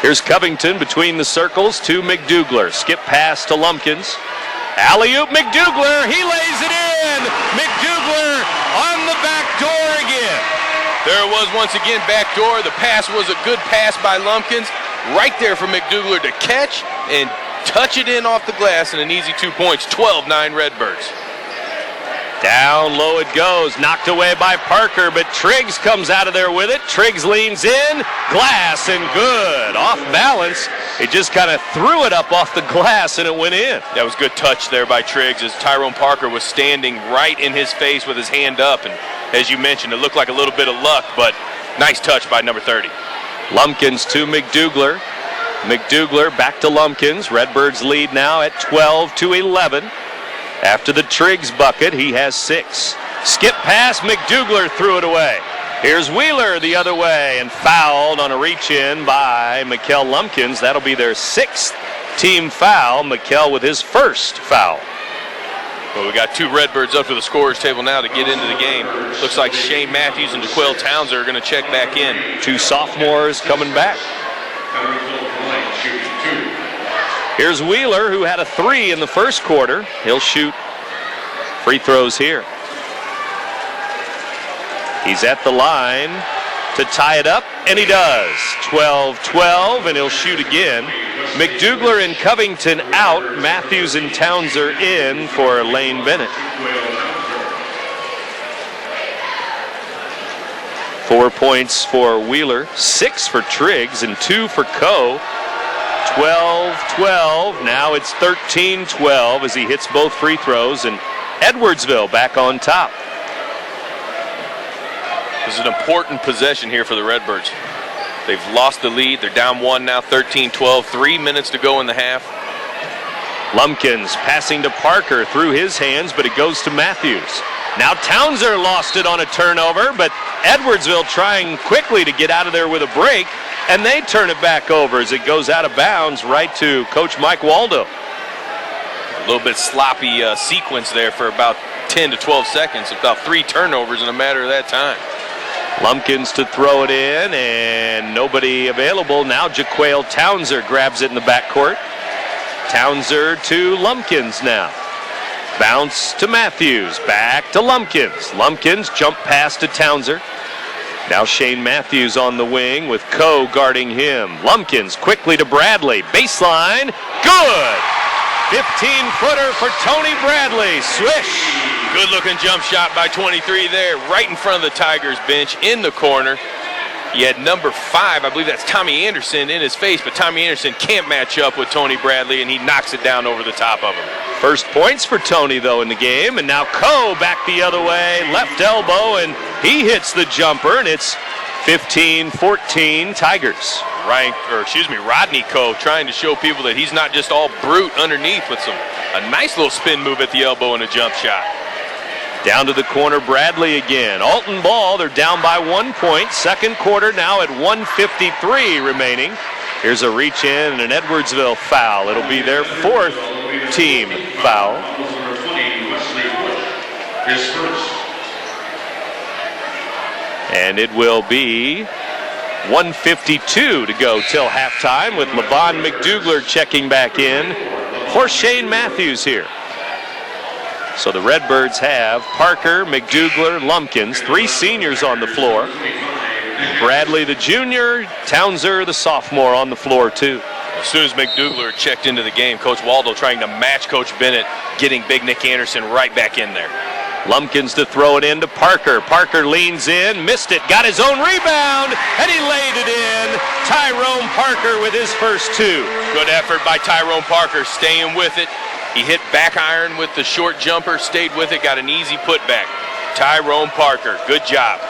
Here's Covington between the circles to McDougler. Skip pass to Lumpkins. Alley-oop McDougler, he lays it in. McDougler on the back door again. There it was once again, back door. The pass was a good pass by Lumpkins. Right there for McDougler to catch and touch it in off the glass, and an easy 2 points, 12-9 Redbirds. Down low it goes, knocked away by Parker, but Triggs comes out of there with it. Triggs leans in, glass, and good. Off balance, he just kind of threw it up off the glass, and it went in. That was good touch there by Triggs as Tyrone Parker was standing right in his face with his hand up, and as you mentioned, it looked like a little bit of luck, but nice touch by number 30. Lumpkins to McDougler. McDougler back to Lumpkins. Redbirds lead now at 12-11. After the Triggs bucket, he has 6. Skip pass, McDougler threw it away. Here's Wheeler the other way, and fouled on a reach-in by Mikkel Lumpkins. That'll be their 6th team foul. Mikkel with his first foul. Well, we got two Redbirds up to the scorer's table now to get into the game. Looks like Shane Matthews and DeQuail Townsend are going to check back in. Two sophomores coming back. Here's Wheeler, who had a 3 in the first quarter. He'll shoot free throws here. He's at the line to tie it up, and he does. 12-12, and he'll shoot again. McDouglar and Covington out. Matthews and Townsend in for Lane Bennett. 4 points for Wheeler, 6 for Triggs, and 2 for Coe. 12-12. Now it's 13-12 as he hits both free throws, and Edwardsville back on top. This is an important possession here for the Redbirds. They've lost the lead. They're down 1 now, 13-12. 3 minutes to go in the half. Lumpkins passing to Parker through his hands, but it goes to Matthews. Now Townsend lost it on a turnover, but Edwardsville trying quickly to get out of there with a break, and they turn it back over as it goes out of bounds right to Coach Mike Waldo. A little bit sloppy sequence there for about 10 to 12 seconds, about 3 turnovers in a matter of that time. Lumpkins to throw it in, and nobody available. Now JaQuail Townsend grabs it in the backcourt. Townsend to Lumpkins now. Bounce to Matthews, back to Lumpkins. Lumpkins jump pass to Townsend. Now Shane Matthews on the wing with Coe guarding him. Lumpkins quickly to Bradley. Baseline, good! 15-footer for Tony Bradley. Swish! Good looking jump shot by 23 there, right in front of the Tigers bench in the corner. He had number 5, I believe that's Tommy Anderson, in his face, but Tommy Anderson can't match up with Tony Bradley, and he knocks it down over the top of him. First points for Tony, though, in the game, and now Coe back the other way, left elbow, and he hits the jumper, and it's 15-14 Tigers. Rodney Coe trying to show people that he's not just all brute underneath with a nice little spin move at the elbow and a jump shot. Down to the corner, Bradley again. Alton ball, they're down by 1 point. Second quarter now at 1:53 remaining. Here's a reach in and an Edwardsville foul. It'll be their 4th team foul. And it will be 1:52 to go till halftime with Levon McDouglar checking back in for Shane Matthews here. So the Redbirds have Parker, McDouglar, Lumpkins, 3 seniors on the floor. Bradley, the junior, Townsend, the sophomore, on the floor too. As soon as McDouglar checked into the game, Coach Waldo trying to match Coach Bennett, getting big Nick Anderson right back in there. Lumpkins to throw it in to Parker. Parker leans in, missed it, got his own rebound, and he laid it in. Tyrone Parker with his first 2. Good effort by Tyrone Parker, staying with it. He hit back iron with the short jumper, stayed with it, got an easy putback. Tyrone Parker, good job.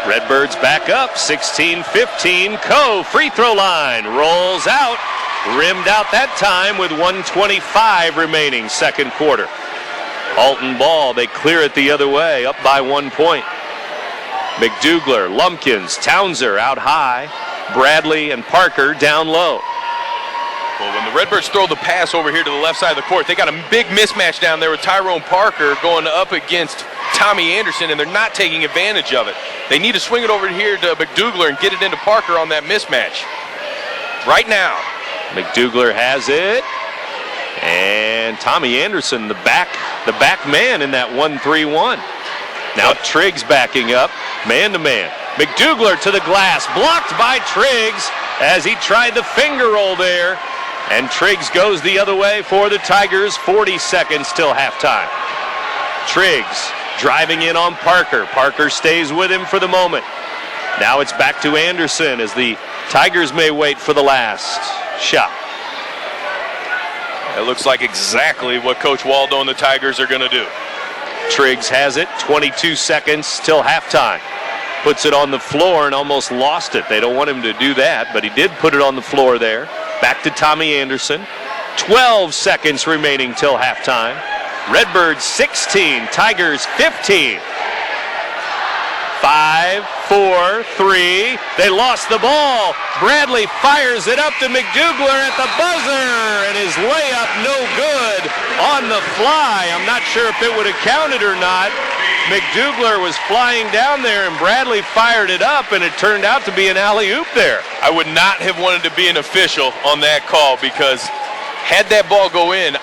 Redbirds back up, 16-15. Coe, free throw line, rolls out, rimmed out that time with 1:25 remaining, second quarter. Alton ball, they clear it the other way, up by 1 point. McDouglar, Lumpkins, Townsend out high, Bradley and Parker down low. Well, when the Redbirds throw the pass over here to the left side of the court, they got a big mismatch down there with Tyrone Parker going up against Tommy Anderson, and they're not taking advantage of it. They need to swing it over here to McDouglar and get it into Parker on that mismatch. Right now. McDouglar has it. And Tommy Anderson, the back man in that 1-3-1. Now Triggs backing up, man-to-man. McDouglar to the glass, blocked by Triggs as he tried the finger roll there. And Triggs goes the other way for the Tigers, 40 seconds till halftime. Triggs driving in on Parker. Parker stays with him for the moment. Now it's back to Anderson as the Tigers may wait for the last shot. It looks like exactly what Coach Waldo and the Tigers are going to do. Triggs has it, 22 seconds till halftime. Puts it on the floor and almost lost it. They don't want him to do that, but he did put it on the floor there. Back to Tommy Anderson. 12 seconds remaining till halftime. Redbirds 16, Tigers 15. 5, 4, 3. They lost the ball. Bradley fires it up to McDougler at the buzzer, and his layup no good on the fly. I'm not sure if it would have counted or not. McDougler was flying down there, and Bradley fired it up, and it turned out to be an alley-oop there. I would not have wanted to be an official on that call, because had that ball go in,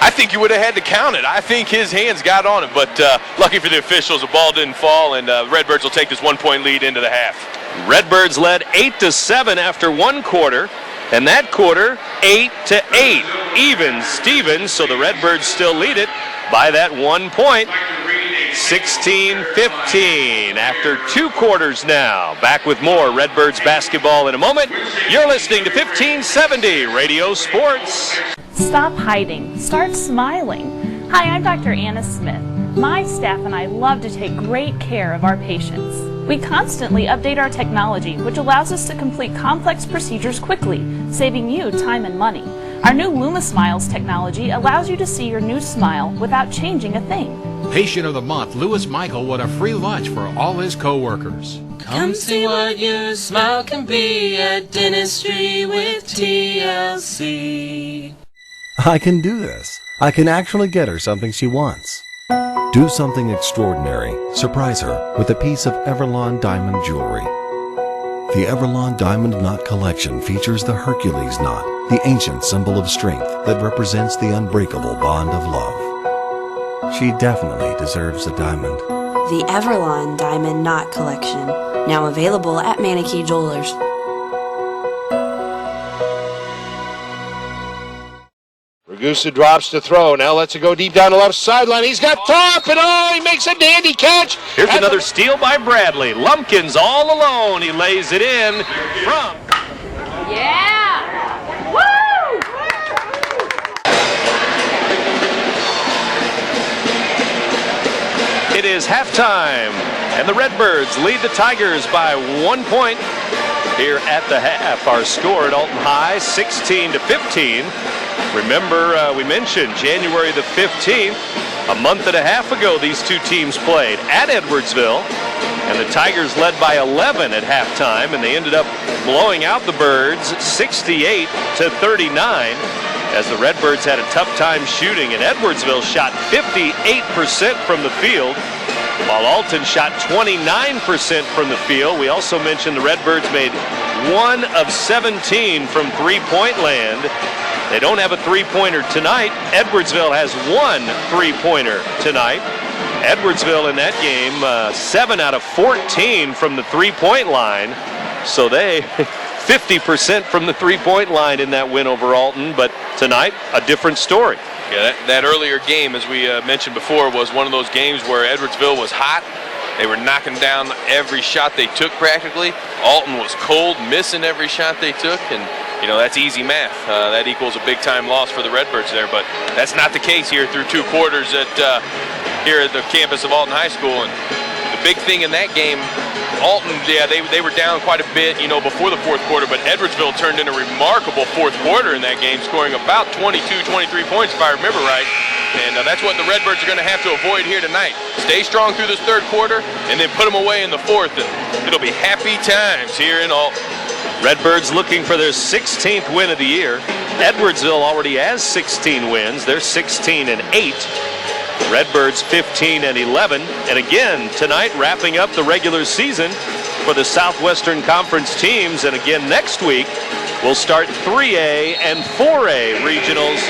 I think you would have had to count it. I think his hands got on it, but lucky for the officials, the ball didn't fall, and Redbirds will take this 1-point lead into the half. Redbirds led 8-7 after one quarter, and that quarter 8-8. Even Stevens, so the Redbirds still lead it by that 1 point. 16-15 after 2 quarters now. Back with more Redbirds basketball in a moment. You're listening to 1570 Radio Sports. Stop hiding. Start smiling. Hi, I'm Dr. Anna Smith. My staff and I love to take great care of our patients. We constantly update our technology, which allows us to complete complex procedures quickly, saving you time and money. Our new LumaSmiles technology allows you to see your new smile without changing a thing. Patient of the Month, Lewis Michael, won a free lunch for all his co-workers. Come see what your smile can be at Dentistry with TLC. I can do this. I can actually get her something she wants. Do something extraordinary. Surprise her with a piece of Everlon diamond jewelry. The Everlon Diamond Knot Collection features the Hercules knot, the ancient symbol of strength that represents the unbreakable bond of love. She definitely deserves a diamond. The Everlon Diamond Knot Collection, now available at Manakee Jewelers. Ragusa drops to throw. Now lets it go deep down the left sideline. He's got top, and he makes a dandy catch. Here's another steal by Bradley. Lumpkins all alone. He lays it in from. Yeah! Woo! It is halftime, and the Redbirds lead the Tigers by 1 point here at the half. Our score at Alton High, 16-15. Remember, we mentioned January the 15th, a month and a half ago, these two teams played at Edwardsville, and the Tigers led by 11 at halftime, and they ended up blowing out the Birds 68-39, as the Redbirds had a tough time shooting, and Edwardsville shot 58% from the field, while Alton shot 29% from the field. We also mentioned the Redbirds made 1 of 17 from three-point land. They don't have a three-pointer tonight. Edwardsville has 1 three-pointer tonight. Edwardsville in that game, 7 out of 14 from the three-point line. So they 50% from the three-point line in that win over Alton. But tonight, a different story. Yeah, that earlier game, as we mentioned before, was one of those games where Edwardsville was hot. They were knocking down every shot they took practically. Alton was cold, missing every shot they took, and you know, that's easy math. That equals a big-time loss for the Redbirds there, but that's not the case here through 2 quarters here at the campus of Alton High School. And the big thing in that game, Alton, yeah, they were down quite a bit, you know, before the 4th quarter, but Edwardsville turned in a remarkable 4th quarter in that game, scoring about 22, 23 points, if I remember right. And that's what the Redbirds are going to have to avoid here tonight. Stay strong through this 3rd quarter, and then put them away in the 4th, and it'll be happy times here in Alton. Redbirds looking for their 16th win of the year. Edwardsville already has 16 wins. They're 16-8. Redbirds 15-11. And again, tonight wrapping up the regular season for the Southwestern Conference teams. And again, next week, we'll start 3A and 4A regionals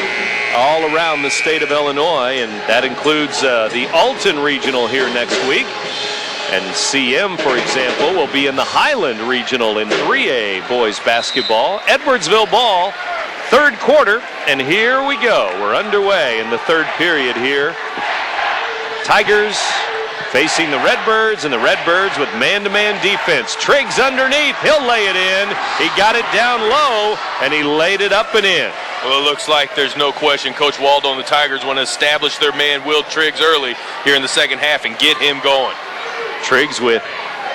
all around the state of Illinois. And that includes the Alton Regional here next week. And CM, for example, will be in the Highland Regional in 3A boys basketball. Edwardsville ball, 3rd quarter, and here we go. We're underway in the 3rd period here. Tigers facing the Redbirds, and the Redbirds with man-to-man defense. Triggs underneath, he'll lay it in. He got it down low, and he laid it up and in. Well, it looks like there's no question Coach Waldo and the Tigers want to establish their man, Will Triggs, early here in the 2nd half and get him going. Triggs with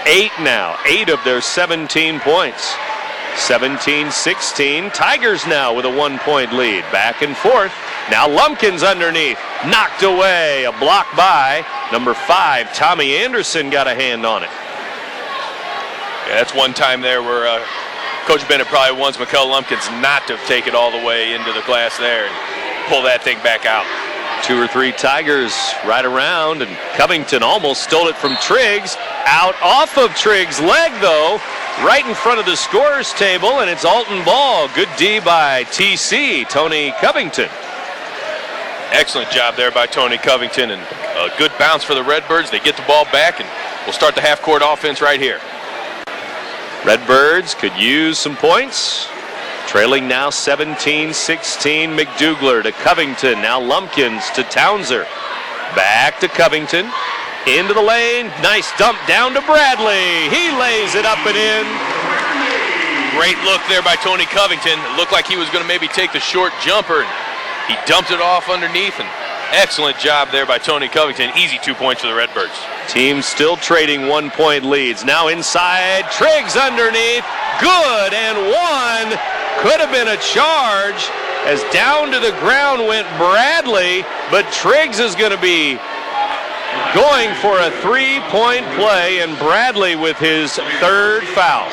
8 now, 8 of their 17 points. 17-16. Tigers now with a 1-point lead. Back and forth. Now Lumpkins underneath. Knocked away. A block by number 5. Tommy Anderson got a hand on it. Yeah, that's one time there where Coach Bennett probably wants Mikel Lumpkins not to take it all the way into the glass there and pull that thing back out. 2 or 3 Tigers right around, and Covington almost stole it from Triggs. Out off of Triggs' leg, though, right in front of the scorer's table, and it's Alton ball. Good D by TC, Tony Covington. Excellent job there by Tony Covington, and a good bounce for the Redbirds. They get the ball back, and we'll start the half-court offense right here. Redbirds could use some points. Trailing now 17-16, McDouglar to Covington. Now Lumpkins to Townser. Back to Covington. Into the lane. Nice dump down to Bradley. He lays it up and in. Great look there by Tony Covington. It looked like he was going to maybe take the short jumper, and he dumped it off underneath. And excellent job there by Tony Covington. Easy 2 points for the Redbirds. Team still trading 1-point leads. Now inside. Triggs underneath. Good and one. Could have been a charge, as down to the ground went Bradley, but Triggs is going to be going for a 3-point play, and Bradley with his 3rd foul.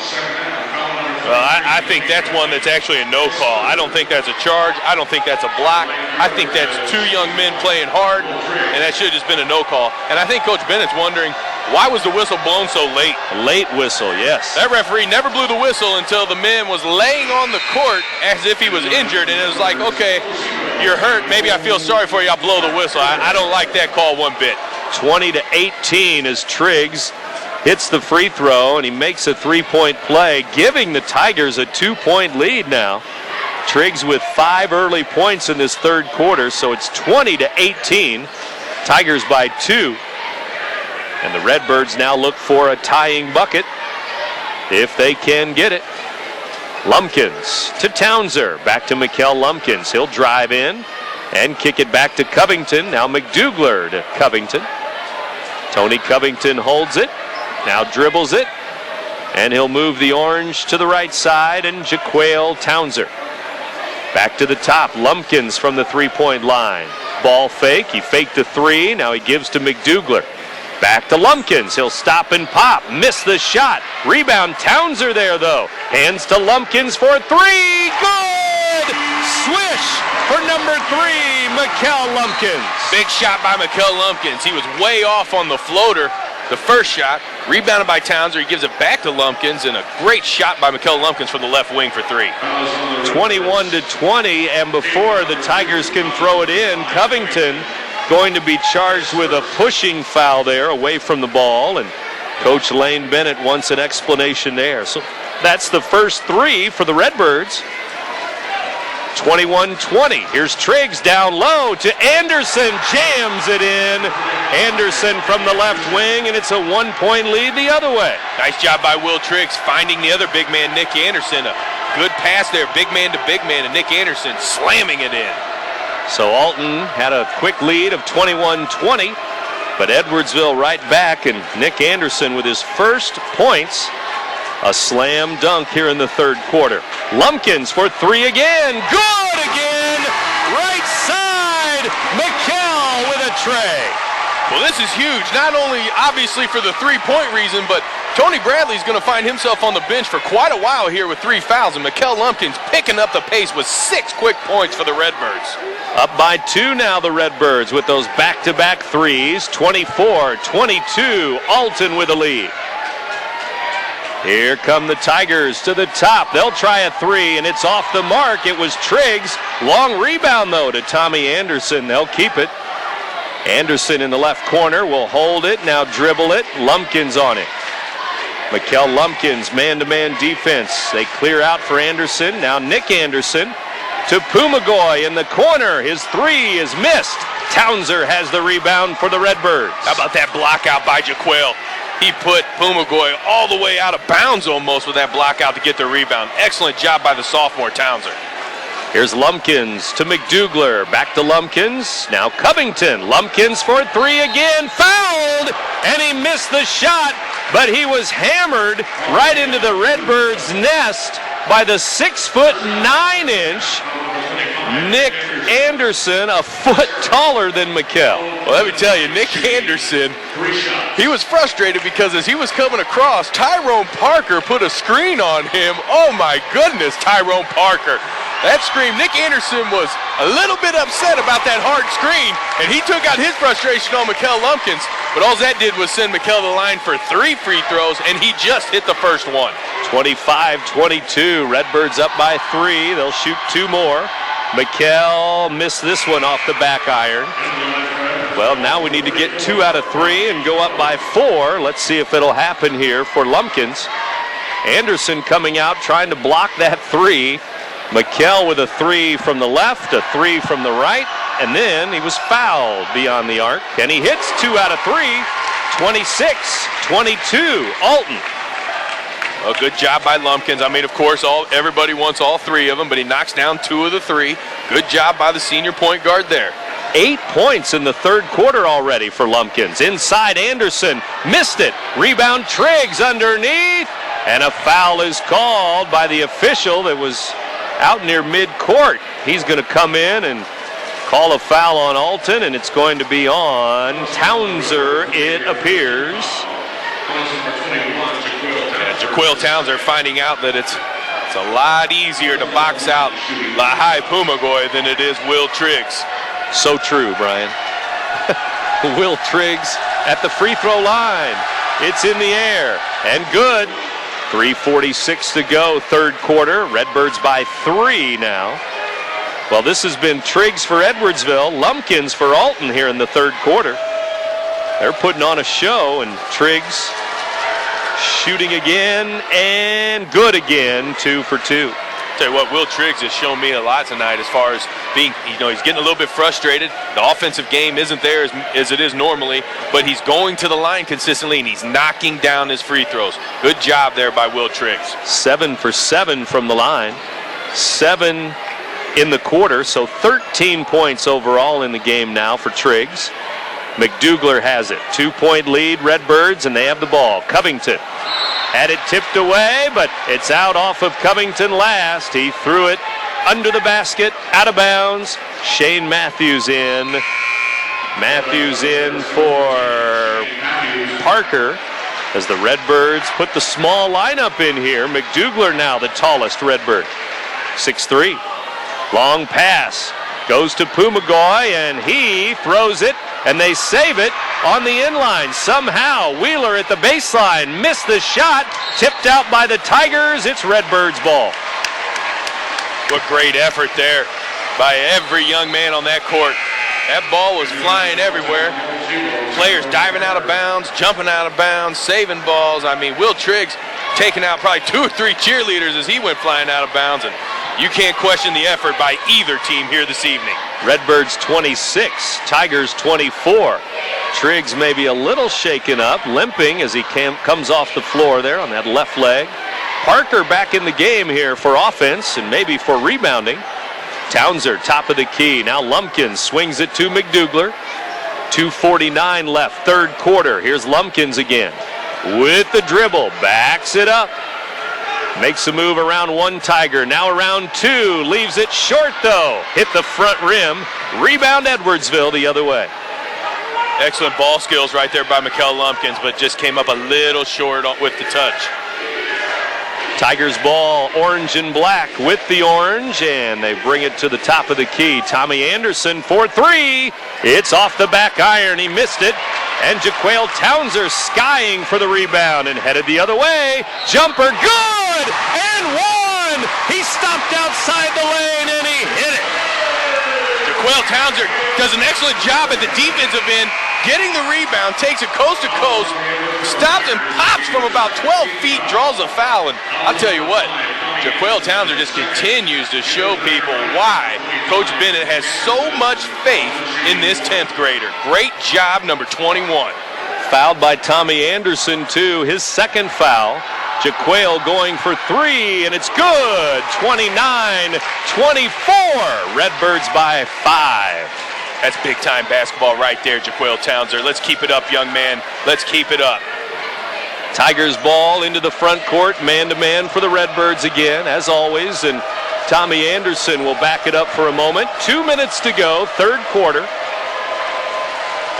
Well, I think that's one that's actually a no call. I don't think that's a charge. I don't think that's a block. I think that's 2 young men playing hard, and that should have just been a no call. And I think Coach Bennett's wondering, why was the whistle blown so late? Late whistle, yes. That referee never blew the whistle until the man was laying on the court as if he was injured, and it was like, okay, you're hurt. Maybe I feel sorry for you. I'll blow the whistle. I don't like that call one bit. 20-18 as Triggs hits the free throw, and he makes a 3-point play, giving the Tigers a 2-point lead now. Triggs with 5 early points in this 3rd quarter, so it's 20-18. Tigers by 2. And the Redbirds now look for a tying bucket if they can get it. Lumpkins to Townser. Back to Mikel Lumpkins. He'll drive in and kick it back to Covington. Now McDouglar to Covington. Tony Covington holds it. Now dribbles it. And he'll move the orange to the right side, and Jaquale Townser. Back to the top. Lumpkins from the 3-point line. Ball fake. He faked the 3. Now he gives to McDouglar. Back to Lumpkins. He'll stop and pop. Miss the shot. Rebound. Townser there, though. Hands to Lumpkins for 3. Good! Swish for number 3, Mikel Lumpkins. Big shot by Mikel Lumpkins. He was way off on the floater. The first shot, rebounded by Townser. He gives it back to Lumpkins, and a great shot by Mikel Lumpkins from the left wing for 3. 21-20, and before the Tigers can throw it in, Covington going to be charged with a pushing foul there away from the ball, and Coach Lane Bennett wants an explanation there. So that's the first 3 for the Redbirds. 21-20. Here's Triggs down low to Anderson. Jams it in. Anderson from the left wing, and it's a 1-point lead the other way. Nice job by Will Triggs finding the other big man, Nick Anderson. A good pass there, big man to big man, and Nick Anderson slamming it in. So Alton had a quick lead of 21-20, but Edwardsville right back, and Nick Anderson with his first points. A slam dunk here in the 3rd quarter. Lumpkins for 3 again. Good again. Right side. Mikel with a tray. Well, this is huge. Not only obviously for the 3-point reason, but Tony Bradley's going to find himself on the bench for quite a while here with 3 fouls, and Mikel Lumpkins picking up the pace with 6 quick points for the Redbirds. Up by 2 now, the Redbirds with those back-to-back 3s. 24-22. Alton with the lead. Here come the Tigers to the top. They'll try a 3, and it's off the mark. It was Triggs. Long rebound, though, to Tommy Anderson. They'll keep it. Anderson in the left corner will hold it. Now dribble it. Lumpkins on it. Mikel Lumpkins, man-to-man defense. They clear out for Anderson. Now Nick Anderson to Pumagoy in the corner. His 3 is missed. Townser has the rebound for the Redbirds. How about that block out by Jaquale? He put Pumagoy all the way out of bounds almost with that block out to get the rebound. Excellent job by the sophomore Townser. Here's Lumpkins to McDouglar. Back to Lumpkins. Now Covington. Lumpkins for 3 again. Fouled! And he missed the shot, but he was hammered right into the Redbirds' nest by the 6'9" Nick Anderson, a foot taller than Mikkel. Well, let me tell you, Nick Anderson, he was frustrated because as he was coming across, Tyrone Parker put a screen on him. Oh my goodness, Tyrone Parker. That scream, Nick Anderson was a little bit upset about that hard screen, and he took out his frustration on Mikkel Lumpkins, but all that did was send Mikkel to the line for 3 free throws, and he just hit the first one. 25-22, Redbirds up by 3. They'll shoot 2 more. Mikkel missed this one off the back iron. Well, now we need to get 2 out of 3 and go up by 4. Let's see if it'll happen here for Lumpkins. Anderson coming out trying to block that 3. Mikkel with a 3 from the left, a 3 from the right, and then he was fouled beyond the arc, and he hits 2 out of 3, 26-22, Alton. A good job by Lumpkins. I mean, of course, everybody wants all 3 of them, but he knocks down 2 of the 3. Good job by the senior point guard there. 8 points in the third quarter already for Lumpkins. Inside Anderson, missed it. Rebound Triggs underneath, and a foul is called by the official that was out near midcourt. He's going to come in and call a foul on Alton, and it's going to be on Townser, it appears. Jaquil Townser finding out that it's a lot easier to box out Lahai Pumagoy than it is Will Triggs. So true, Brian. Will Triggs at the free throw line. It's in the air and good. 3:46 to go, third quarter. Redbirds by 3 now. Well, this has been Triggs for Edwardsville, Lumpkins for Alton here in the third quarter. They're putting on a show, and Triggs shooting again and good again, 2 for 2. Tell you what, Will Triggs has shown me a lot tonight as far as being, he's getting a little bit frustrated. The offensive game isn't there as it is normally, but he's going to the line consistently and he's knocking down his free throws. Good job there by Will Triggs. 7 for 7 from the line. 7 in the quarter, so 13 points overall in the game now for Triggs. McDouglar has it. 2-point lead, Redbirds, and they have the ball. Covington had it tipped away, but it's out off of Covington last. He threw it under the basket, out of bounds. Shane Matthews in. Matthews in for Parker as the Redbirds put the small lineup in here. McDouglar now the tallest Redbird. 6'3". Long pass. Goes to Pumagoy, and he throws it, and they save it on the inline. Somehow, Wheeler at the baseline missed the shot. Tipped out by the Tigers. It's Redbirds' ball. What great effort there by every young man on that court. That ball was flying everywhere. Players diving out of bounds, jumping out of bounds, saving balls. I mean, Will Triggs taking out probably 2 or 3 cheerleaders as he went flying out of bounds. And you can't question the effort by either team here this evening. Redbirds 26, Tigers 24. Triggs maybe a little shaken up, limping as he comes off the floor there on that left leg. Parker back in the game here for offense and maybe for rebounding. Townser, top of the key. Now Lumpkins swings it to McDouglar. 2:49 left, third quarter. Here's Lumpkins again with the dribble. Backs it up. Makes a move around one Tiger. Now around 2. Leaves it short, though. Hit the front rim. Rebound Edwardsville the other way. Excellent ball skills right there by Mikkel Lumpkins, but just came up a little short with the touch. Tigers ball, orange and black with the orange, and they bring it to the top of the key. Tommy Anderson for 3. It's off the back iron. He missed it. And Jaquil Townser skying for the rebound and headed the other way. Jumper good and 1. He stopped outside the lane and he hit it. Jaquil Townser does an excellent job at the defensive end, getting the rebound, takes it coast to coast, stops and pops from about 12 feet, draws a foul. And I'll tell you what, Jaquil Townser just continues to show people why Coach Bennett has so much faith in this 10th grader. Great job, number 21. Fouled by Tommy Anderson, too. His second foul. Jaquil going for 3, and it's good. 29-24. Redbirds by 5. That's big-time basketball right there, Jaquil Townser. Let's keep it up, young man. Let's keep it up. Tigers ball into the front court, man-to-man for the Redbirds again, as always, and Tommy Anderson will back it up for a moment. 2 minutes to go, third quarter.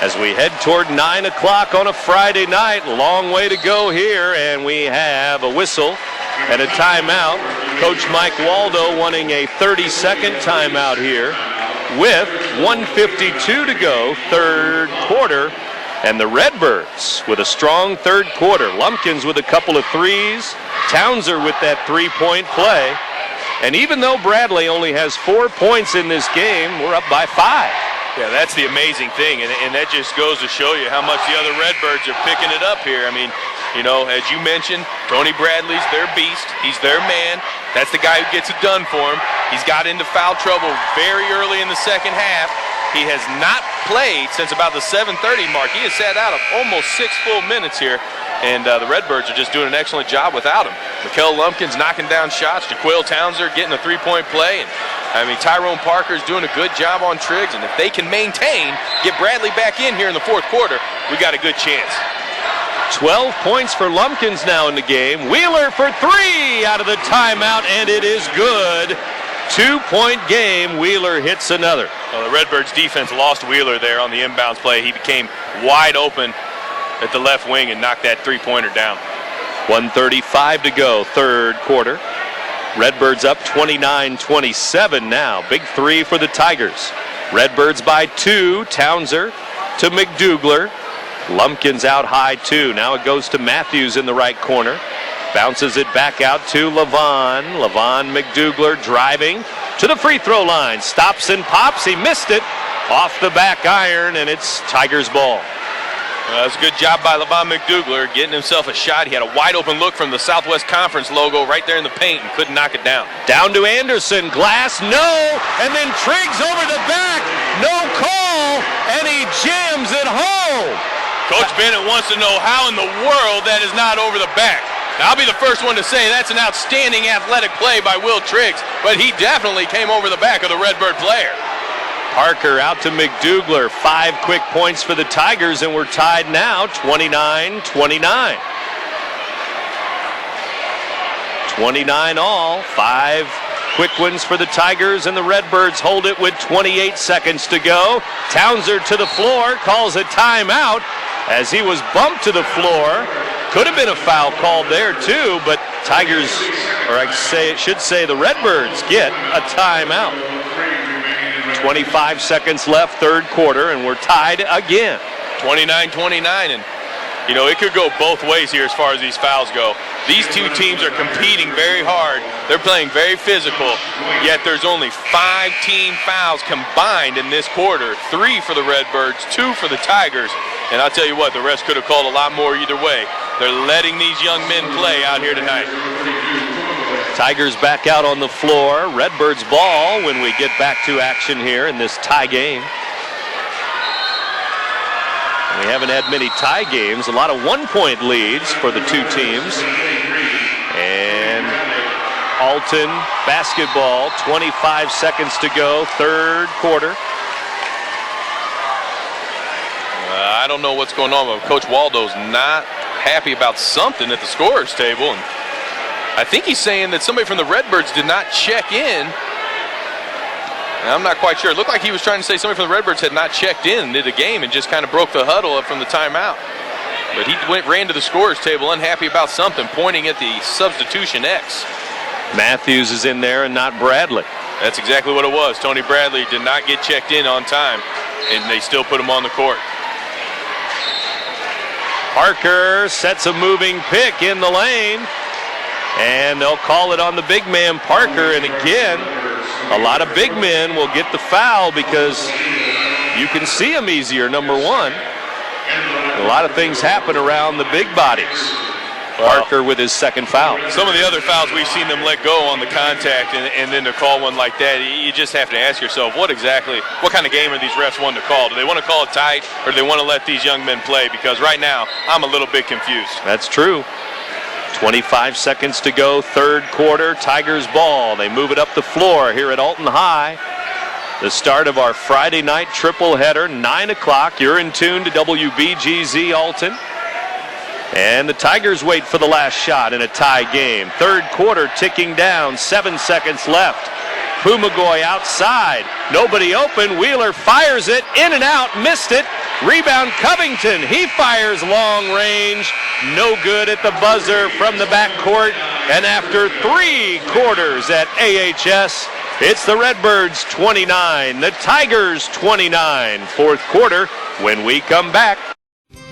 As we head toward 9 o'clock on a Friday night, long way to go here, and we have a whistle and a timeout. Coach Mike Waldo wanting a 30-second timeout here with 1:52 to go, third quarter. And the Redbirds with a strong third quarter. Lumpkins with a couple of threes. Townser with that three-point play. And even though Bradley only has 4 points in this game, we're up by 5. Yeah, that's the amazing thing, and that just goes to show you how much the other Redbirds are picking it up here. I mean, you know, as you mentioned, Tony Bradley's their beast. He's their man. That's the guy who gets it done for him. He's got into foul trouble very early in the second half. He has not played since about the 7:30 mark. He has sat out of almost 6 full minutes here, and the Redbirds are just doing an excellent job without him. Mikael Lumpkins knocking down shots. Jaquil Townser getting a three-point play. And I mean, Tyrone Parker's doing a good job on Triggs, and if they can maintain, get Bradley back in here in the fourth quarter, we got a good chance. 12 points for Lumpkins now in the game. Wheeler for 3 out of the timeout, and it is good. 2-point game. Wheeler hits another. Well, the Redbirds defense lost Wheeler there on the inbounds play. He became wide open at the left wing and knocked that three-pointer down. 1:35 to go, third quarter. Redbirds up 29-27 now. Big three for the Tigers. Redbirds by 2. Townser to McDouglar. Lumpkins out high 2. Now it goes to Matthews in the right corner. Bounces it back out to Levon. Levon McDouglar driving to the free throw line. Stops and pops. He missed it off the back iron, and it's Tigers ball. That's a good job by Levon McDouglar getting himself a shot. He had a wide open look from the Southwest Conference logo right there in the paint and couldn't knock it down. Down to Anderson. Glass, no. And then Triggs over the back. No call. And he jams it home. Coach Bennett wants to know how in the world that is not over the back. Now, I'll be the first one to say that's an outstanding athletic play by Will Triggs, but he definitely came over the back of the Redbird player. Parker out to McDouglar. 5 quick points for the Tigers, and we're tied now 29-29. 29 all. 5 quick ones for the Tigers, and the Redbirds hold it with 28 seconds to go. Townser to the floor, calls a timeout as he was bumped to the floor. Could have been a foul called there too, but Tigers, or I should say the Redbirds, get a timeout. 25 seconds left, third quarter, and we're tied again. 29-29, and you know, it could go both ways here as far as these fouls go. These two teams are competing very hard. They're playing very physical, yet there's only 5 team fouls combined in this quarter. 3 for the Redbirds, 2 for the Tigers. And I'll tell you what, the refs could have called a lot more either way. They're letting these young men play out here tonight. Tigers back out on the floor. Redbirds ball when we get back to action here in this tie game. We haven't had many tie games. A lot of one-point leads for the two teams. And Alton basketball, 25 seconds to go, third quarter. I don't know what's going on, but Coach Waldo's not happy about something at the scorer's table. And I think he's saying that somebody from the Redbirds did not check in. And I'm not quite sure. It looked like he was trying to say somebody from the Redbirds had not checked in to the game and just kind of broke the huddle up from the timeout. But he ran to the scorer's table unhappy about something, pointing at the substitution X. Matthews is in there and not Bradley. That's exactly what it was. Tony Bradley did not get checked in on time, and they still put him on the court. Parker sets a moving pick in the lane, and they'll call it on the big man Parker. And again, a lot of big men will get the foul because you can see them easier, number one. A lot of things happen around the big bodies. Parker with his second foul. Some of the other fouls we've seen them let go on the contact, and then to call one like that, you just have to ask yourself, what kind of game are these refs wanting to call? Do they want to call it tight, or do they want to let these young men play? Because right now, I'm a little bit confused. That's true. 25 seconds to go, third quarter, Tigers ball. They move it up the floor here at Alton High. The start of our Friday night triple header, 9 o'clock. You're in tune to WBGZ Alton. And the Tigers wait for the last shot in a tie game. Third quarter ticking down, 7 seconds left. Pumagoy outside, nobody open. Wheeler fires it, in and out, missed it. Rebound Covington, he fires long range. No good at the buzzer from the backcourt. And after 3 quarters at AHS, it's the Redbirds 29, the Tigers 29. Fourth quarter when we come back.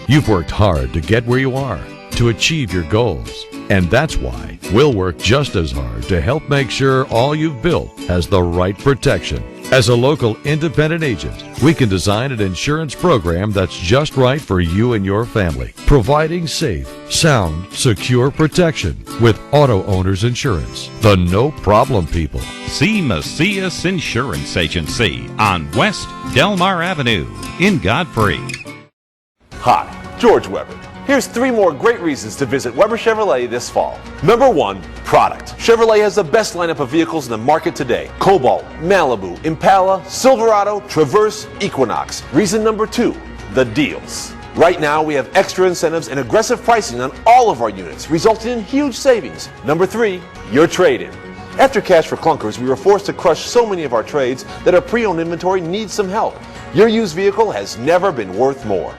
You've worked hard to get where you are, to achieve your goals. And that's why we'll work just as hard to help make sure all you've built has the right protection. As a local independent agent, we can design an insurance program that's just right for you and your family, providing safe, sound, secure protection with Auto Owners Insurance, the no-problem people. See Macias Insurance Agency on West Delmar Avenue in Godfrey. Hi, George Weber. Here's 3 more great reasons to visit Weber Chevrolet this fall. Number 1, product. Chevrolet has the best lineup of vehicles in the market today. Cobalt, Malibu, Impala, Silverado, Traverse, Equinox. Reason number 2, the deals. Right now, we have extra incentives and aggressive pricing on all of our units, resulting in huge savings. Number 3, your trade-in. After Cash for Clunkers, we were forced to crush so many of our trades that our pre-owned inventory needs some help. Your used vehicle has never been worth more.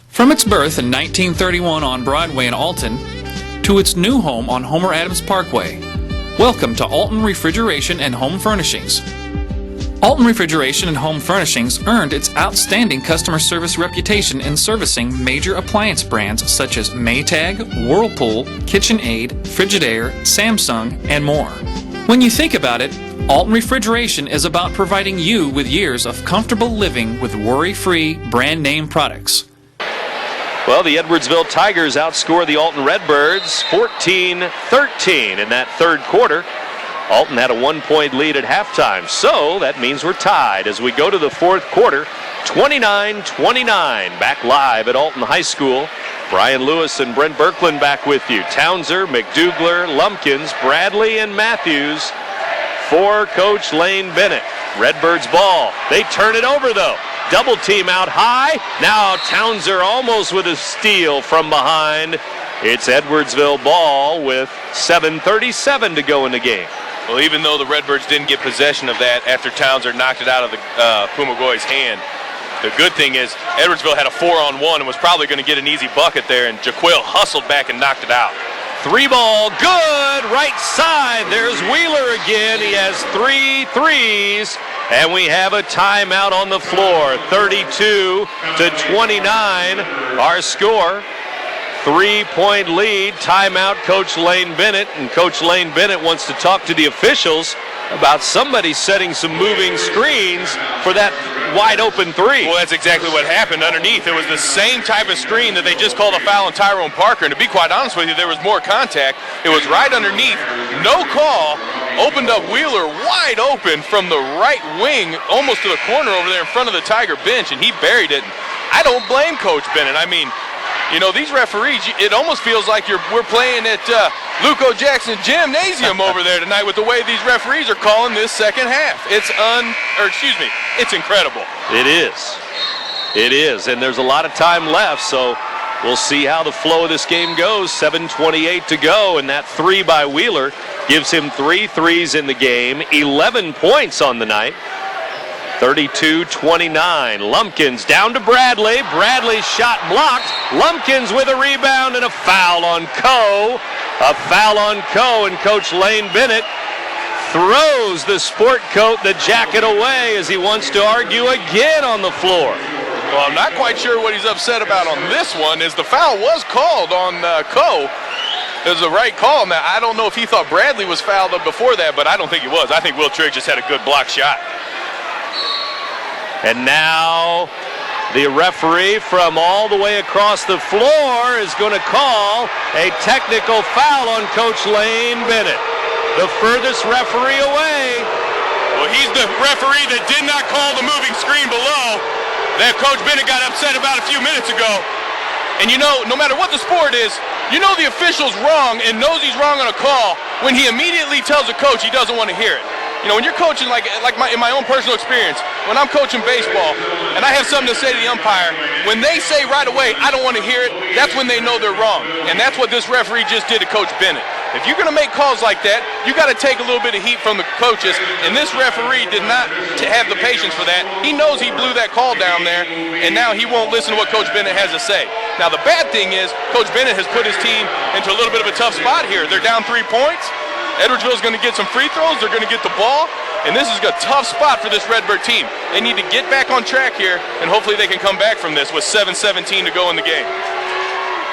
From its birth in 1931 on Broadway in Alton to its new home on Homer Adams Parkway, welcome to Alton Refrigeration and Home Furnishings. Alton Refrigeration and Home Furnishings earned its outstanding customer service reputation in servicing major appliance brands such as Maytag, Whirlpool, KitchenAid, Frigidaire, Samsung, and more. When you think about it, Alton Refrigeration is about providing you with years of comfortable living with worry-free brand name products. Well, the Edwardsville Tigers outscore the Alton Redbirds 14-13 in that third quarter. Alton had a 1-point lead at halftime, so that means we're tied as we go to the fourth quarter, 29-29. Back live at Alton High School. Brian Lewis and Brent Birkland back with you. Townser, McDougler, Lumpkins, Bradley, and Matthews for Coach Lane Bennett. Redbirds ball. They turn it over, though. Double team out high. Now Townser almost with a steal from behind. It's Edwardsville ball with 7:37 to go in the game. Well, even though the Redbirds didn't get possession of that after Townser knocked it out of the Pumagoy's hand, the good thing is Edwardsville had a 4-on-1 and was probably going to get an easy bucket there, and Jaquil hustled back and knocked it out. 3 ball, good, right side. There's Wheeler again. He has 3 threes, and we have a timeout on the floor. 32-29, our score. 3-point lead, timeout, Coach Lane Bennett, and Coach Lane Bennett wants to talk to the officials about somebody setting some moving screens for that wide open 3. Well, that's exactly what happened underneath. It was the same type of screen that they just called a foul on Tyrone Parker, and to be quite honest with you, there was more contact. It was right underneath, no call, opened up Wheeler wide open from the right wing, almost to the corner over there in front of the Tiger bench, and he buried it. I don't blame Coach Bennett. I mean, you know, these referees, it almost feels like we're playing at Luco Jackson Gymnasium over there tonight with the way these referees are calling this second half. It's it's incredible. It is. It is, and there's a lot of time left, so we'll see how the flow of this game goes. 7:28 to go, and that 3 by Wheeler gives him 3 threes in the game, 11 points on the night. 32-29. Lumpkins down to Bradley. Bradley's shot blocked. Lumpkins with a rebound and a foul on Coe. A foul on Coe, and Coach Lane Bennett throws the sport coat, the jacket away as he wants to argue again on the floor. Well, I'm not quite sure what he's upset about on this one, as the foul was called on Coe. It was the right call. Now, I don't know if he thought Bradley was fouled up before that, but I don't think he was. I think Will Triggs just had a good block shot. And now the referee from all the way across the floor is going to call a technical foul on Coach Lane Bennett. The furthest referee away. Well, he's the referee that did not call the moving screen below that Coach Bennett got upset about a few minutes ago. And you know, no matter what the sport is, you know the official's wrong and knows he's wrong on a call when he immediately tells the coach he doesn't want to hear it. You know, when you're coaching, in my own personal experience, when I'm coaching baseball and I have something to say to the umpire, when they say right away, I don't want to hear it, that's when they know they're wrong. And that's what this referee just did to Coach Bennett. If you're going to make calls like that, you got to take a little bit of heat from the coaches, and this referee did not have the patience for that. He knows he blew that call down there, and now he won't listen to what Coach Bennett has to say. Now, the bad thing is Coach Bennett has put his team into a little bit of a tough spot here. They're down 3 points. Edwardsville's going to get some free throws. They're going to get the ball. And this is a tough spot for this Redbird team. They need to get back on track here, and hopefully they can come back from this with 7:17 to go in the game.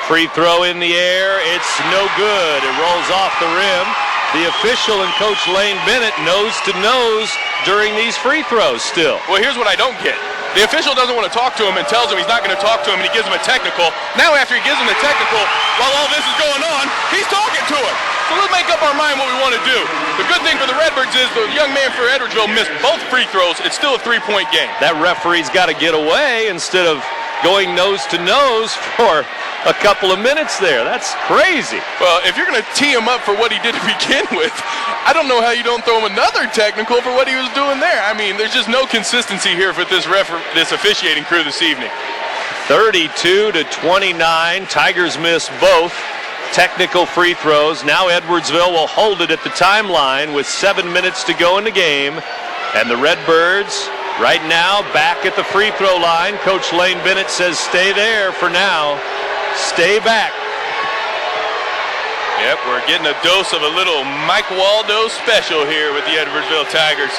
Free throw in the air. It's no good. It rolls off the rim. The official and Coach Lane Bennett nose to nose during these free throws still. Well, here's what I don't get. The official doesn't want to talk to him and tells him he's not going to talk to him, and he gives him a technical. Now after he gives him the technical, while all this is going on, he's talking to him. So let's make up our mind what we want to do. The good thing for the Redbirds is the young man for Edwardsville missed both free throws. It's still a 3-point game. That referee's got to get away instead of going nose to nose for a couple of minutes there. That's crazy. Well, if you're going to tee him up for what he did to begin with, I don't know how you don't throw him another technical for what he was doing there. I mean, there's just no consistency here with this officiating crew this evening. 32-29. Tigers miss both technical free throws. Now Edwardsville will hold it at the timeline with 7 minutes to go in the game. And the Redbirds right now back at the free throw line. Coach Lane Bennett says stay there for now. Stay back. Yep, we're getting a dose of a little Mike Waldo special here with the Edwardsville Tigers.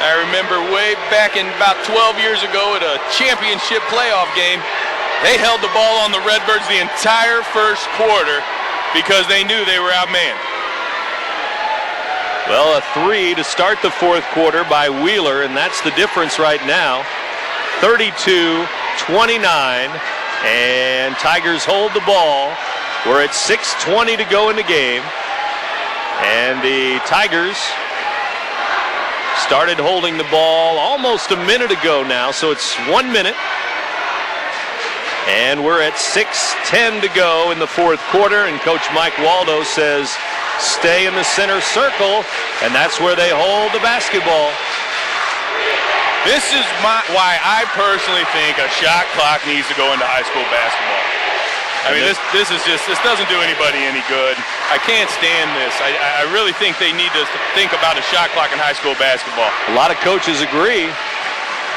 I remember way back in about 12 years ago at a championship playoff game, they held the ball on the Redbirds the entire first quarter because they knew they were outmanned. Well, a 3 to start the fourth quarter by Wheeler, and that's the difference right now. 32-29, and Tigers hold the ball. We're at 6:20 to go in the game, and the Tigers started holding the ball almost a minute ago now, so it's 1 minute. And we're at 6:10 to go in the fourth quarter, and Coach Mike Waldo says stay in the center circle, and that's where they hold the basketball. This is why I personally think a shot clock needs to go into high school basketball. I mean, this doesn't do anybody any good. I can't stand this. I really think they need to think about a shot clock in high school basketball. A lot of coaches agree.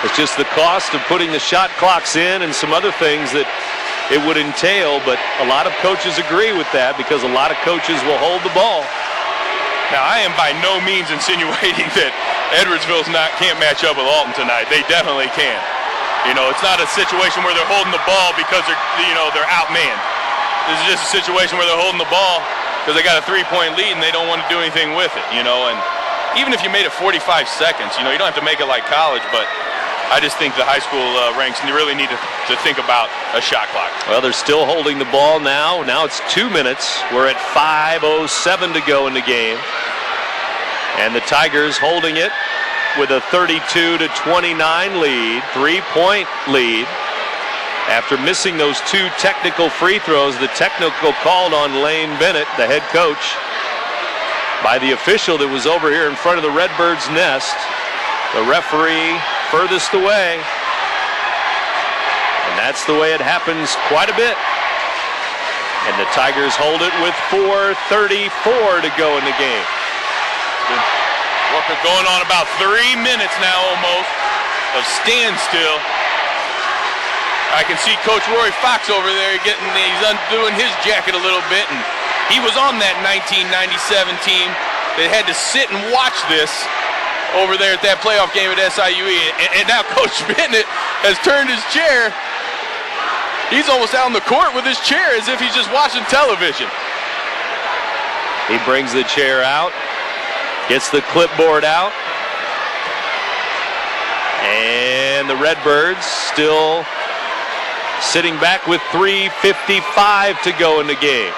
It's just the cost of putting the shot clocks in and some other things that it would entail, but a lot of coaches agree with that because a lot of coaches will hold the ball. Now, I am by no means insinuating that Edwardsville can't match up with Alton tonight. They definitely can. You know, it's not a situation where they're holding the ball because they're outmanned. This is just a situation where they're holding the ball because they got a 3-point lead and they don't want to do anything with it, and even if you made it 45 seconds, you don't have to make it like college, but I just think the high school ranks really need to think about a shot clock. Well, they're still holding the ball now. Now it's 2 minutes. We're at 5:07 to go in the game. And the Tigers holding it with a 32-29 lead, 3-point lead. After missing those 2 technical free throws, the technical called on Lane Bennett, the head coach, by the official that was over here in front of the Redbirds' nest. The referee furthest away. And that's the way it happens quite a bit. And the Tigers hold it with 4:34 to go in the game. We're going on about 3 minutes now almost of standstill. I can see Coach Rory Fox over there he's undoing his jacket a little bit, and he was on that 1997 team that had to sit and watch this over there at that playoff game at SIUE. And now Coach Bennett has turned his chair. He's almost out on the court with his chair as if he's just watching television. He brings the chair out, gets the clipboard out, and the Redbirds still sitting back with 3:55 to go in the game.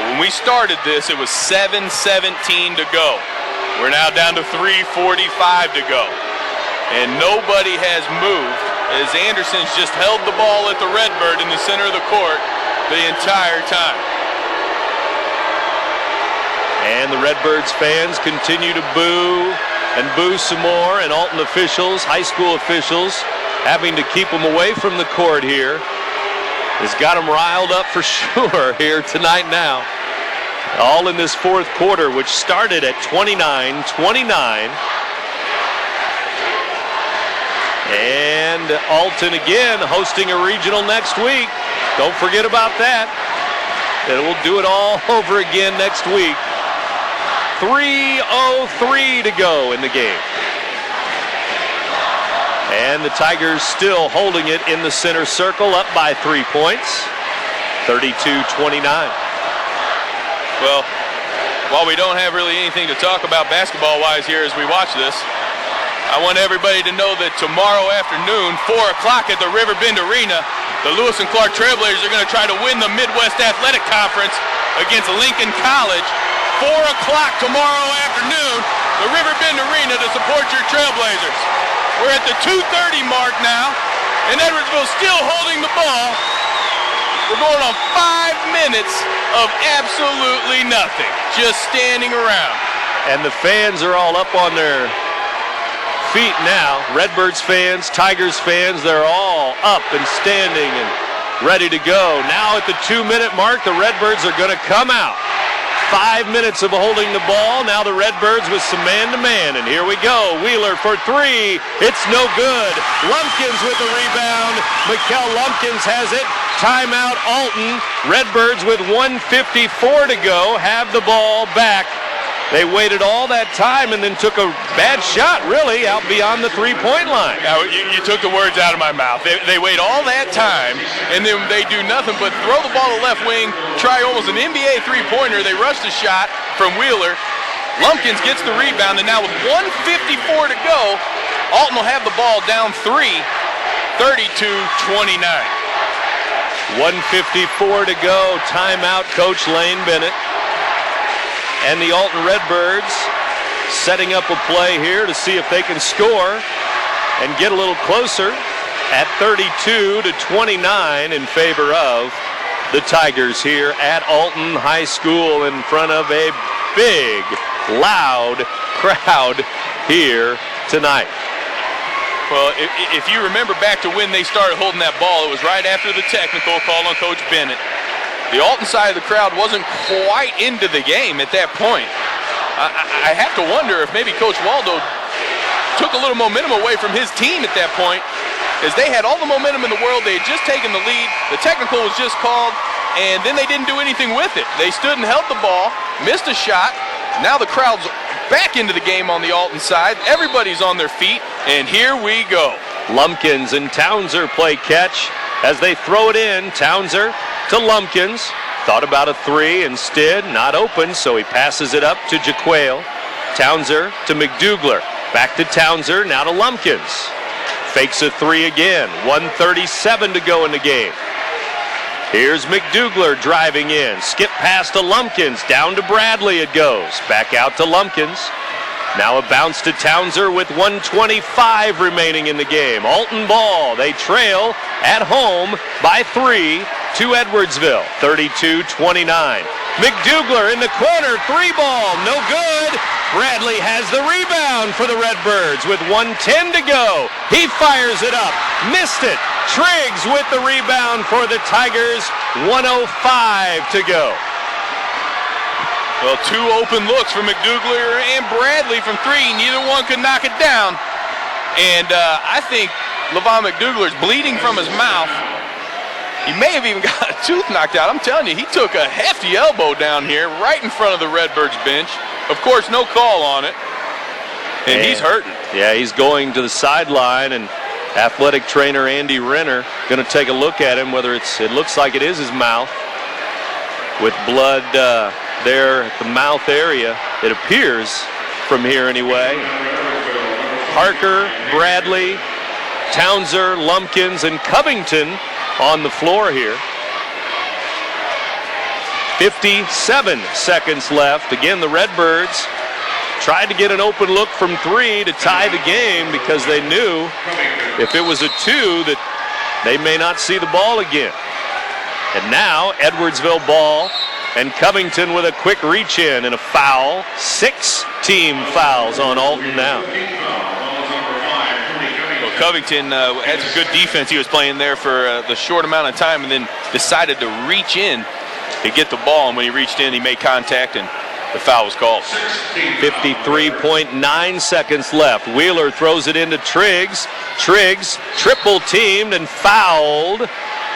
When we started this, it was 7:17 to go. We're now down to 3:45 to go. And nobody has moved as Anderson's just held the ball at the Redbird in the center of the court the entire time. And the Redbirds fans continue to boo and boo some more, and Alton officials, high school officials, having to keep them away from the court here. Has got them riled up for sure here tonight now. All in this fourth quarter, which started at 29-29. And Alton again hosting a regional next week. Don't forget about that. And we'll do it all over again next week. 3:03 to go in the game. And the Tigers still holding it in the center circle, up by 3 points, 32-29. Well, while we don't have really anything to talk about basketball-wise here as we watch this, I want everybody to know that tomorrow afternoon, 4 o'clock at the RiverBend Arena, the Lewis and Clark Trailblazers are going to try to win the Midwest Athletic Conference against Lincoln College. 4 o'clock tomorrow afternoon, the RiverBend Arena to support your Trailblazers. We're at the 2:30 mark now, and Edwardsville still holding the ball. We're going on 5 minutes of absolutely nothing, just standing around. And the fans are all up on their feet now. Redbirds fans, Tigers fans, they're all up and standing and ready to go. Now at the 2-minute mark, the Redbirds are going to come out. 5 minutes of holding the ball. Now the Redbirds with some man-to-man, and here we go. Wheeler for 3. It's no good. Lumpkins with the rebound. Mikkel Lumpkins has it. Timeout Alton. Redbirds with 1:54 to go have the ball back. They waited all that time and then took a bad shot, really, out beyond the three-point line. Now, you took the words out of my mouth. They wait all that time, and then they do nothing but throw the ball to left wing, try almost an NBA three-pointer. They rush the shot from Wheeler. Lumpkins gets the rebound, and now with 1:54 to go, Alton will have the ball down 3, 32-29. 1:54 to go. Timeout, Coach Lane Bennett. And the Alton Redbirds setting up a play here to see if they can score and get a little closer at 32-29 in favor of the Tigers here at Alton High School in front of a big, loud crowd here tonight. Well, if you remember back to when they started holding that ball, it was right after the technical call on Coach Bennett. The Alton side of the crowd wasn't quite into the game at that point. I have to wonder if maybe Coach Waldo took a little momentum away from his team at that point, as they had all the momentum in the world. They had just taken the lead. The technical was just called, and then they didn't do anything with it. They stood and held the ball, missed a shot. Now the crowd's back into the game on the Alton side. Everybody's on their feet, and here we go. Lumpkins and Townser play catch as they throw it in. Townser to Lumpkins. Thought about a 3, instead not open, so he passes it up to Jaquale. Townser to McDougler. Back to Townser, now to Lumpkins. Fakes a 3 again. 1:37 to go in the game. Here's McDougler driving in. Skip pass to Lumpkins. Down to Bradley it goes. Back out to Lumpkins. Now a bounce to Townser with 1:25 remaining in the game. Alton ball. They trail at home by 3 to Edwardsville. 32-29. McDougler in the corner. 3 ball. No good. Bradley has the rebound for the Redbirds with 1:10 to go. He fires it up. Missed it. Triggs with the rebound for the Tigers. 1:05 to go. Well, 2 open looks for McDougler and Bradley from 3. Neither one could knock it down. And I think LeVon McDougler's bleeding from his mouth. He may have even got a tooth knocked out. I'm telling you, he took a hefty elbow down here right in front of the Redbirds bench. Of course, no call on it. And he's hurting. Yeah, he's going to the sideline, and athletic trainer Andy Renner going to take a look at him, whether it looks like it is his mouth with blood there at the mouth area. It appears from here anyway. Parker, Bradley, Townser, Lumpkins, and Covington on the floor here. 57 seconds left. Again, the Redbirds tried to get an open look from 3 to tie the game because they knew if it was a 2 that they may not see the ball again. And now Edwardsville ball And Covington with a quick reach in and a foul. 6 team fouls on Alton now. Well, Covington had some good defense. He was playing there for the short amount of time and then decided to reach in to get the ball. And when he reached in, he made contact and the foul was called. 53.9 seconds left. Wheeler throws it into Triggs. Triggs triple teamed and fouled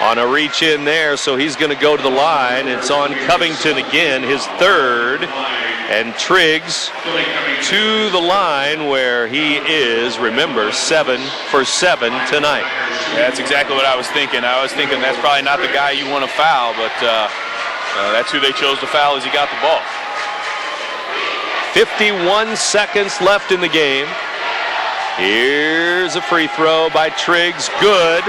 on a reach in there, so he's going to go to the line. It's on Covington again, his third, and Triggs to the line where he is, remember, 7 for 7 tonight. Yeah, that's exactly what I was thinking. I was thinking that's probably not the guy you want to foul, but that's who they chose to foul as he got the ball. 51 seconds left in the game. Here's a free throw by Triggs. Good.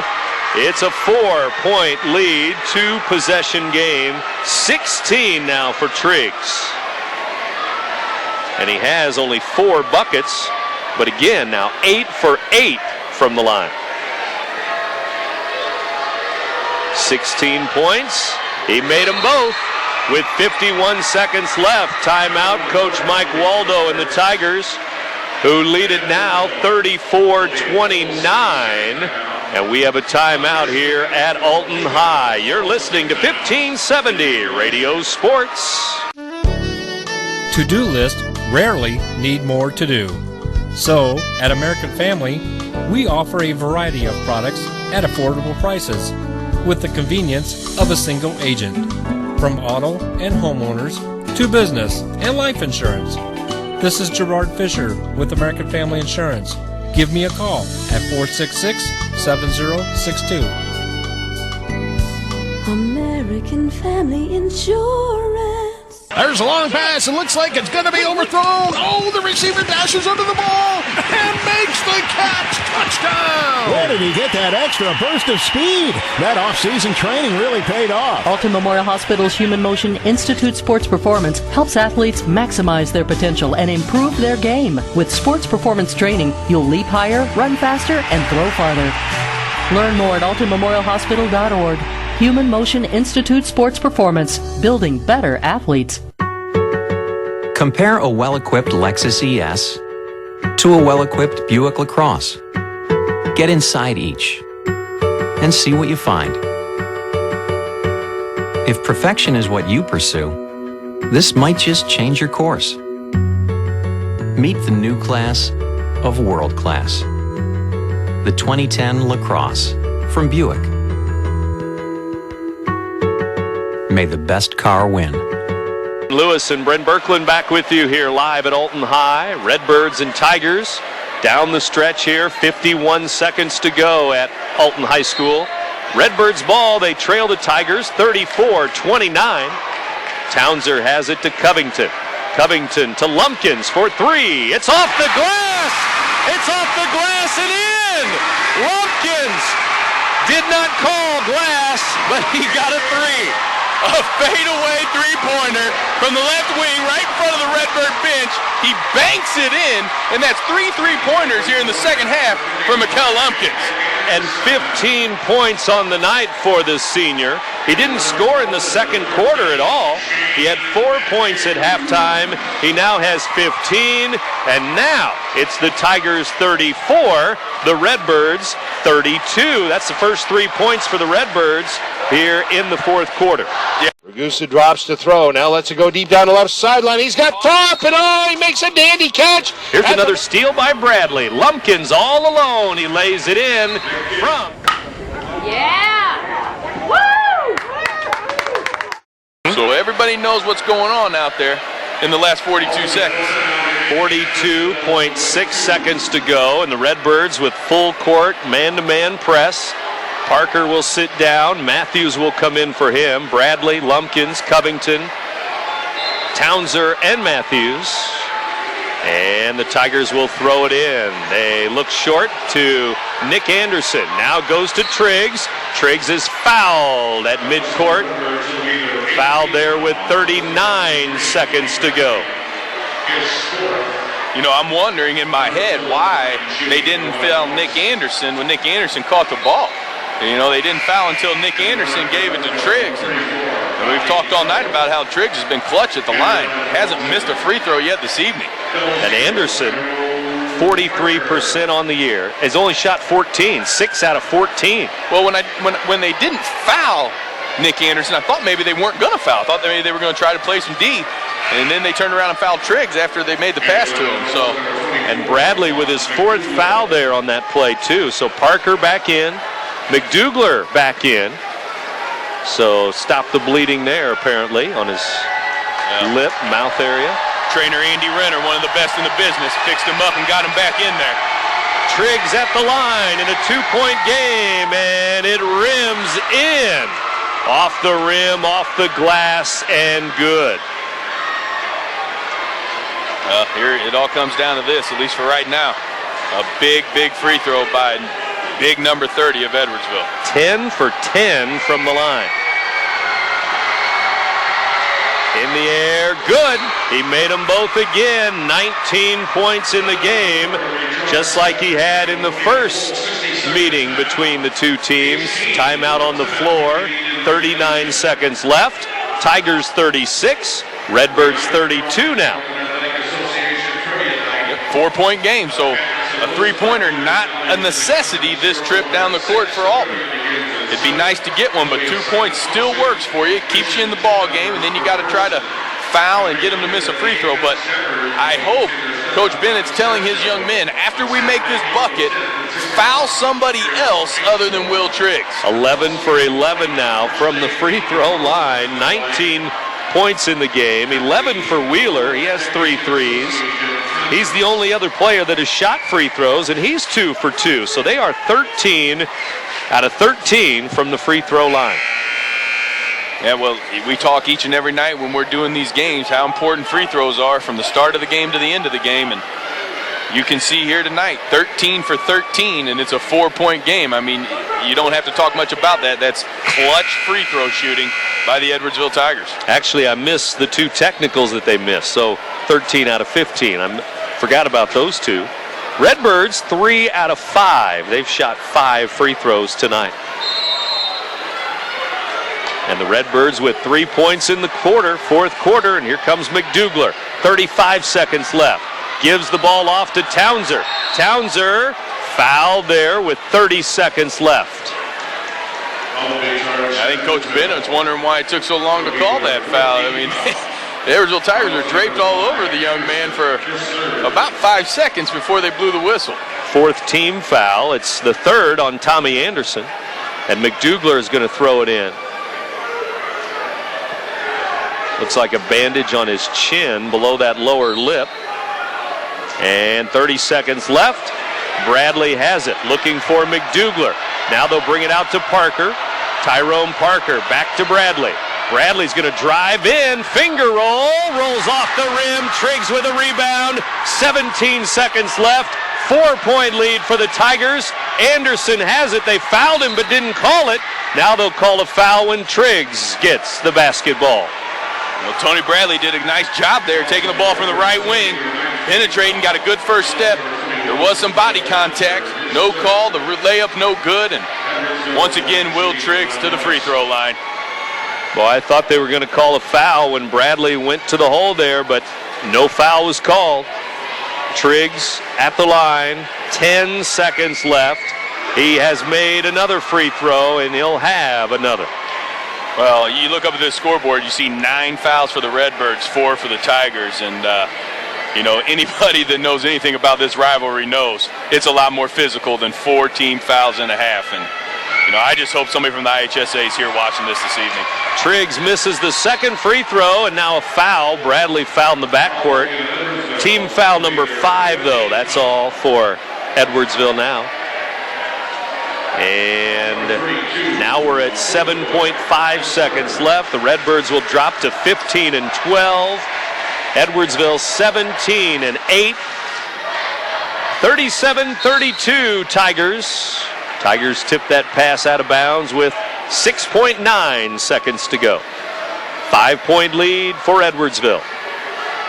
It's a 4-point lead, 2-possession game. 16 now for Triggs. And he has only 4 buckets, but again, now 8 for 8 from the line. 16 points. He made them both. With 51 seconds left, timeout, Coach Mike Waldo and the Tigers, who lead it now 34-29. And we have a timeout here at Alton High. You're listening to 1570 Radio Sports. To-do lists rarely need more to do. So, at American Family, we offer a variety of products at affordable prices with the convenience of a single agent. From auto and homeowners to business and life insurance. This is Gerard Fisher with American Family Insurance. Give me a call at 466-7062. American Family Insurance. There's a long pass. It looks like it's going to be overthrown. Oh, the receiver dashes under the ball and makes the catch. Touchdown! Where did he get that extra burst of speed? That off-season training really paid off. Alton Memorial Hospital's Human Motion Institute Sports Performance helps athletes maximize their potential and improve their game. With sports performance training, you'll leap higher, run faster, and throw farther. Learn more at altonmemorialhospital.org. Human Motion Institute Sports Performance, building better athletes. Compare a well-equipped Lexus ES to a well-equipped Buick LaCrosse. Get inside each and see what you find. If perfection is what you pursue, this might just change your course. Meet the new class of world class. The 2010 LaCrosse from Buick. May the best car win. Lewis and Brent Birkeland back with you here live at Alton High. Redbirds and Tigers down the stretch here. 51 seconds to go at Alton High School. Redbirds ball. They trail the Tigers 34-29. Townser has it to Covington. Covington to Lumpkins for 3. It's off the glass. It's off the glass and in. Lumpkins did not call glass, but he got a 3. A fadeaway three-pointer from the left wing right in front of the Redbird bench. He banks it in, and that's 3 3-pointers here in the second half for Mikel Lumpkins. And 15 points on the night for this senior. He didn't score in the second quarter at all. He had 4 points at halftime. He now has 15, and now it's the Tigers 34, the Redbirds 32. That's the first 3 points for the Redbirds here in the fourth quarter. Yeah. Ragusa drops to throw. Now lets it go deep down the left sideline. He's got top, and he makes a dandy catch. Here's another steal by Bradley. Lumpkins all alone. He lays it in from. Yeah! Woo! So everybody knows what's going on out there in the last 42 seconds. 42.6 seconds to go, and the Redbirds with full court man-to-man press. Parker will sit down. Matthews will come in for him. Bradley, Lumpkins, Covington, Townser, and Matthews. And the Tigers will throw it in. They look short to Nick Anderson. Now goes to Triggs. Triggs is fouled at midcourt. Fouled there with 39 seconds to go. You know, I'm wondering in my head why they didn't foul Nick Anderson when Nick Anderson caught the ball. You know, they didn't foul until Nick Anderson gave it to Triggs. And And we've talked all night about how Triggs has been clutch at the line. Hasn't missed a free throw yet this evening. And Anderson, 43% on the year, has only shot 14, 6 out of 14. Well, when they didn't foul Nick Anderson, I thought maybe they weren't going to foul. I thought maybe they were going to try to play some D. And then they turned around and fouled Triggs after they made the pass to him. So, and Bradley with his 4th foul there on that play too. So Parker back in, McDouglar back in. So stop the bleeding there apparently on his lip, mouth area. Trainer Andy Renner, one of the best in the business, fixed him up and got him back in there. Triggs at the line in a 2-point game, and it rims in. Off the rim, off the glass, and good. Here it all comes down to this, at least for right now. A big, big free throw by big number 30 of Edwardsville. 10 for 10 from the line. In the air, good. He made them both again. 19 points in the game, just like he had in the first meeting between the two teams. Timeout on the floor, 39 seconds left. Tigers 36, Redbirds 32 now. 4-point game, so a three-pointer not a necessity this trip down the court for Alton. It'd be nice to get one, but 2 points still works for you. It keeps you in the ball game, and then you got to try to foul and get him to miss a free throw. But I hope Coach Bennett's telling his young men, after we make this bucket, foul somebody else other than Will Triggs. 11 for 11 now from the free throw line. 19 points in the game. 11 for Wheeler. He has 3 threes. He's the only other player that has shot free throws, and he's 2 for 2. So they are 13 out of 13 from the free throw line. Yeah, well, we talk each and every night when we're doing these games how important free throws are from the start of the game to the end of the game. And you can see here tonight, 13 for 13, and it's a 4-point game. I mean, you don't have to talk much about that. That's clutch free throw shooting by the Edwardsville Tigers. Actually, I missed the 2 technicals that they missed, so 13 out of 15. I forgot about those 2. Redbirds, 3 out of 5. They've shot 5 free throws tonight. And the Redbirds with 3 points in the quarter, 4th quarter, and here comes McDouglar. 35 seconds left. Gives the ball off to Townser. Townser fouled there with 30 seconds left. I think Coach Bennett's wondering why it took so long to call that foul. I mean, the Edwardsville Tigers are draped all over the young man for about 5 seconds before they blew the whistle. 4th team foul. It's the 3rd on Tommy Anderson. And McDouglar is going to throw it in. Looks like a bandage on his chin below that lower lip. And 30 seconds left. Bradley has it, looking for McDouglar. Now they'll bring it out to Parker. Tyrone Parker back to Bradley. Bradley's going to drive in, finger roll, rolls off the rim. Triggs with a rebound. 17 seconds left. 4-point lead for the Tigers. Anderson has it. They fouled him but didn't call it. Now they'll call a foul when Triggs gets the basketball. Well, Tony Bradley did a nice job there, taking the ball from the right wing, penetrating, got a good first step. There was some body contact, no call, the layup no good, and once again, Will Triggs to the free throw line. Well, I thought they were going to call a foul when Bradley went to the hole there, but no foul was called. Triggs at the line, 10 seconds left. He has made another free throw, and he'll have another. Well, you look up at this scoreboard, you see 9 fouls for the Redbirds, 4 for the Tigers, and you know, anybody that knows anything about this rivalry knows it's a lot more physical than 4 team fouls and a half. And you know, I just hope somebody from the IHSA is here watching this evening. Triggs misses the 2nd free throw, and now a foul. Bradley fouled in the backcourt. Team foul number 5, though. That's all for Edwardsville now. And now we're at 7.5 seconds left. The Redbirds will drop to 15 and 12. Edwardsville 17 and 8. 37-32 Tigers. Tigers tip that pass out of bounds with 6.9 seconds to go. 5-point lead for Edwardsville.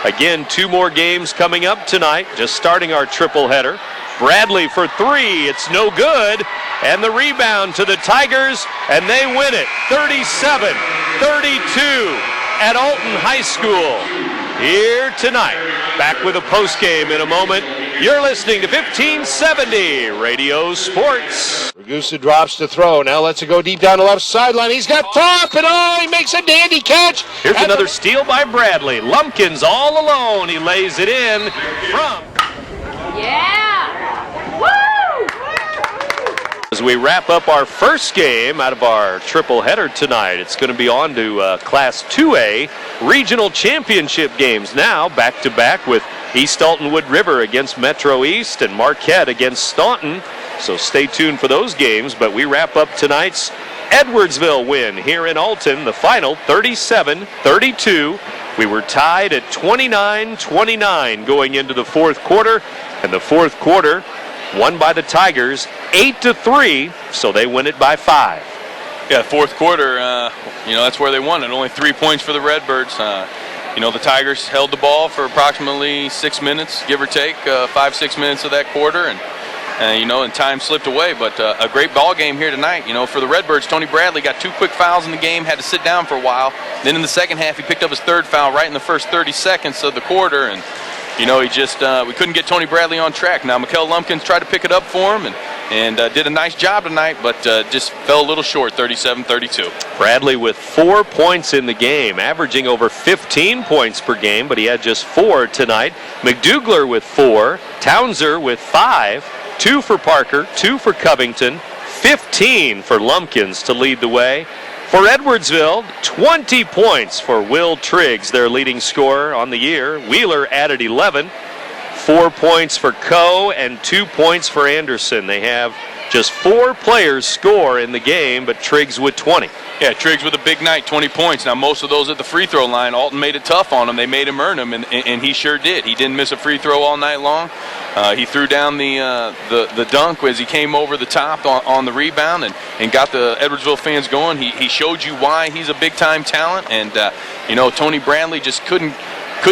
Again, 2 more games coming up tonight, just starting our triple header. Bradley for 3, it's no good, and the rebound to the Tigers, and they win it 37-32 at Alton High School. Here tonight, back with a postgame in a moment. You're listening to 1570 Radio Sports. Ragusa drops to throw. Now lets it go deep down the left sideline. He's got top, and he makes a dandy catch. Here's another steal by Bradley. Lumpkins all alone. He lays it in from. As we wrap up our first game out of our triple header tonight, it's going to be on to Class 2A regional championship games now, back-to-back with East Alton Wood River against Metro East and Marquette against Staunton. So stay tuned for those games, but we wrap up tonight's Edwardsville win here in Alton, the final 37-32. We were tied at 29-29 going into the fourth quarter, and the fourth quarter won by the Tigers 8-3, so they win it by 5. Yeah, fourth quarter, that's where they won it. Only 3 points for the Redbirds. The Tigers held the ball for approximately 6 minutes, give or take, 5-6 minutes of that quarter, and time slipped away. But a great ball game here tonight. For the Redbirds, Tony Bradley got 2 quick fouls in the game, had to sit down for a while. Then in the second half, he picked up his 3rd foul right in the first 30 seconds of the quarter, and we couldn't get Tony Bradley on track. Now, Mikkel Lumpkins tried to pick it up for him and did a nice job tonight, but just fell a little short, 37-32. Bradley with 4 points in the game, averaging over 15 points per game, but he had just 4 tonight. McDougler with 4, Townser with 5, 2 for Parker, 2 for Covington, 15 for Lumpkins to lead the way. For Edwardsville, 20 points for Will Triggs, their leading scorer on the year. Wheeler added 11. 4 points for Coe and 2 points for Anderson. They have just 4 players score in the game, but Triggs with 20. Yeah, Triggs with a big night, 20 points. Now, most of those at the free throw line, Alton made it tough on him. They made him earn them, and he sure did. He didn't miss a free throw all night long. He threw down the dunk as he came over the top on the rebound and got the Edwardsville fans going. He showed you why he's a big-time talent, and, Tony Bradley just couldn't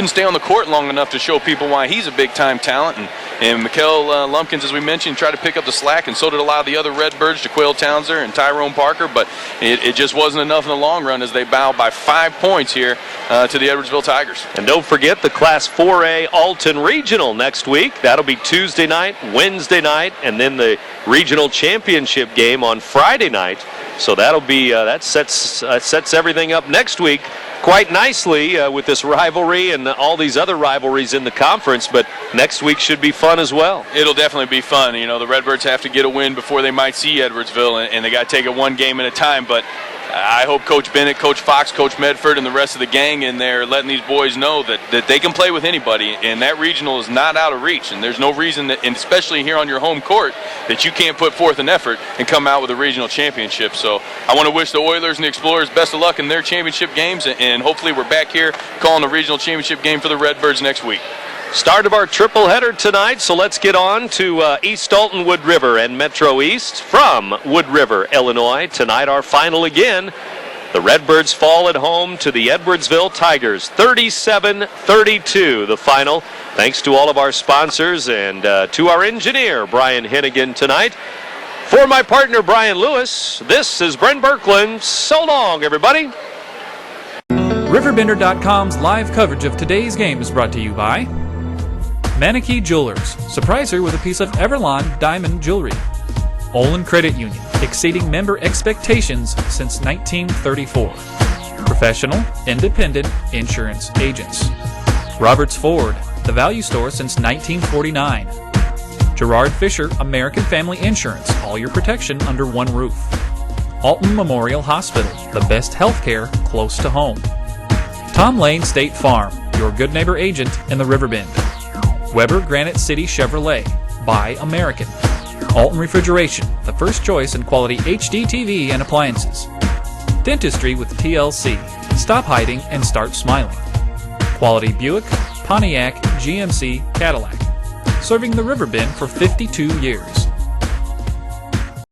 stay on the court long enough to show people why he's a big-time talent. And Mikkel Lumpkins, as we mentioned, tried to pick up the slack, and so did a lot of the other Redbirds, Jaquil Townser and Tyrone Parker, but it just wasn't enough in the long run as they bow by 5 points here to the Edwardsville Tigers. And don't forget the Class 4A Alton Regional next week. That'll be Tuesday night, Wednesday night, and then the regional championship game on Friday night. So that'll be that sets everything up next week quite nicely with this rivalry and all these other rivalries in the conference, but next week should be fun as well. It'll definitely be fun. The Redbirds have to get a win before they might see Edwardsville, and they got to take it one game at a time, but I hope Coach Bennett, Coach Fox, Coach Medford, and the rest of the gang in there are letting these boys know that they can play with anybody, and that regional is not out of reach, and there's no reason that, and especially here on your home court, that you can't put forth an effort and come out with a regional championship. So I want to wish the Oilers and the Explorers best of luck in their championship games, and hopefully we're back here calling a regional championship game for the Redbirds next week. Start of our triple header tonight, so let's get on to East Alton Wood River and Metro East from Wood River, Illinois. Tonight our final again. The Redbirds fall at home to the Edwardsville Tigers, 37-32 the final. Thanks to all of our sponsors and to our engineer, Brian Hennigan, tonight. For my partner, Brian Lewis, this is Brent Birkland. So long, everybody. RiverBender.com's live coverage of today's game is brought to you by Manakee Jewelers. Surprise her with a piece of Everlon diamond jewelry. Olin Credit Union, exceeding member expectations since 1934. Professional, independent insurance agents. Roberts Ford, the value store since 1949. Gerard Fisher, American Family Insurance, all your protection under one roof. Alton Memorial Hospital, the best health care close to home. Tom Lane State Farm, your good neighbor agent in the Riverbend. Weber Granite City Chevrolet, buy American. Alton Refrigeration, the first choice in quality HD TV and appliances. Dentistry with TLC, stop hiding and start smiling. Quality Buick, Pontiac, GMC, Cadillac. Serving the Riverbend for 52 years.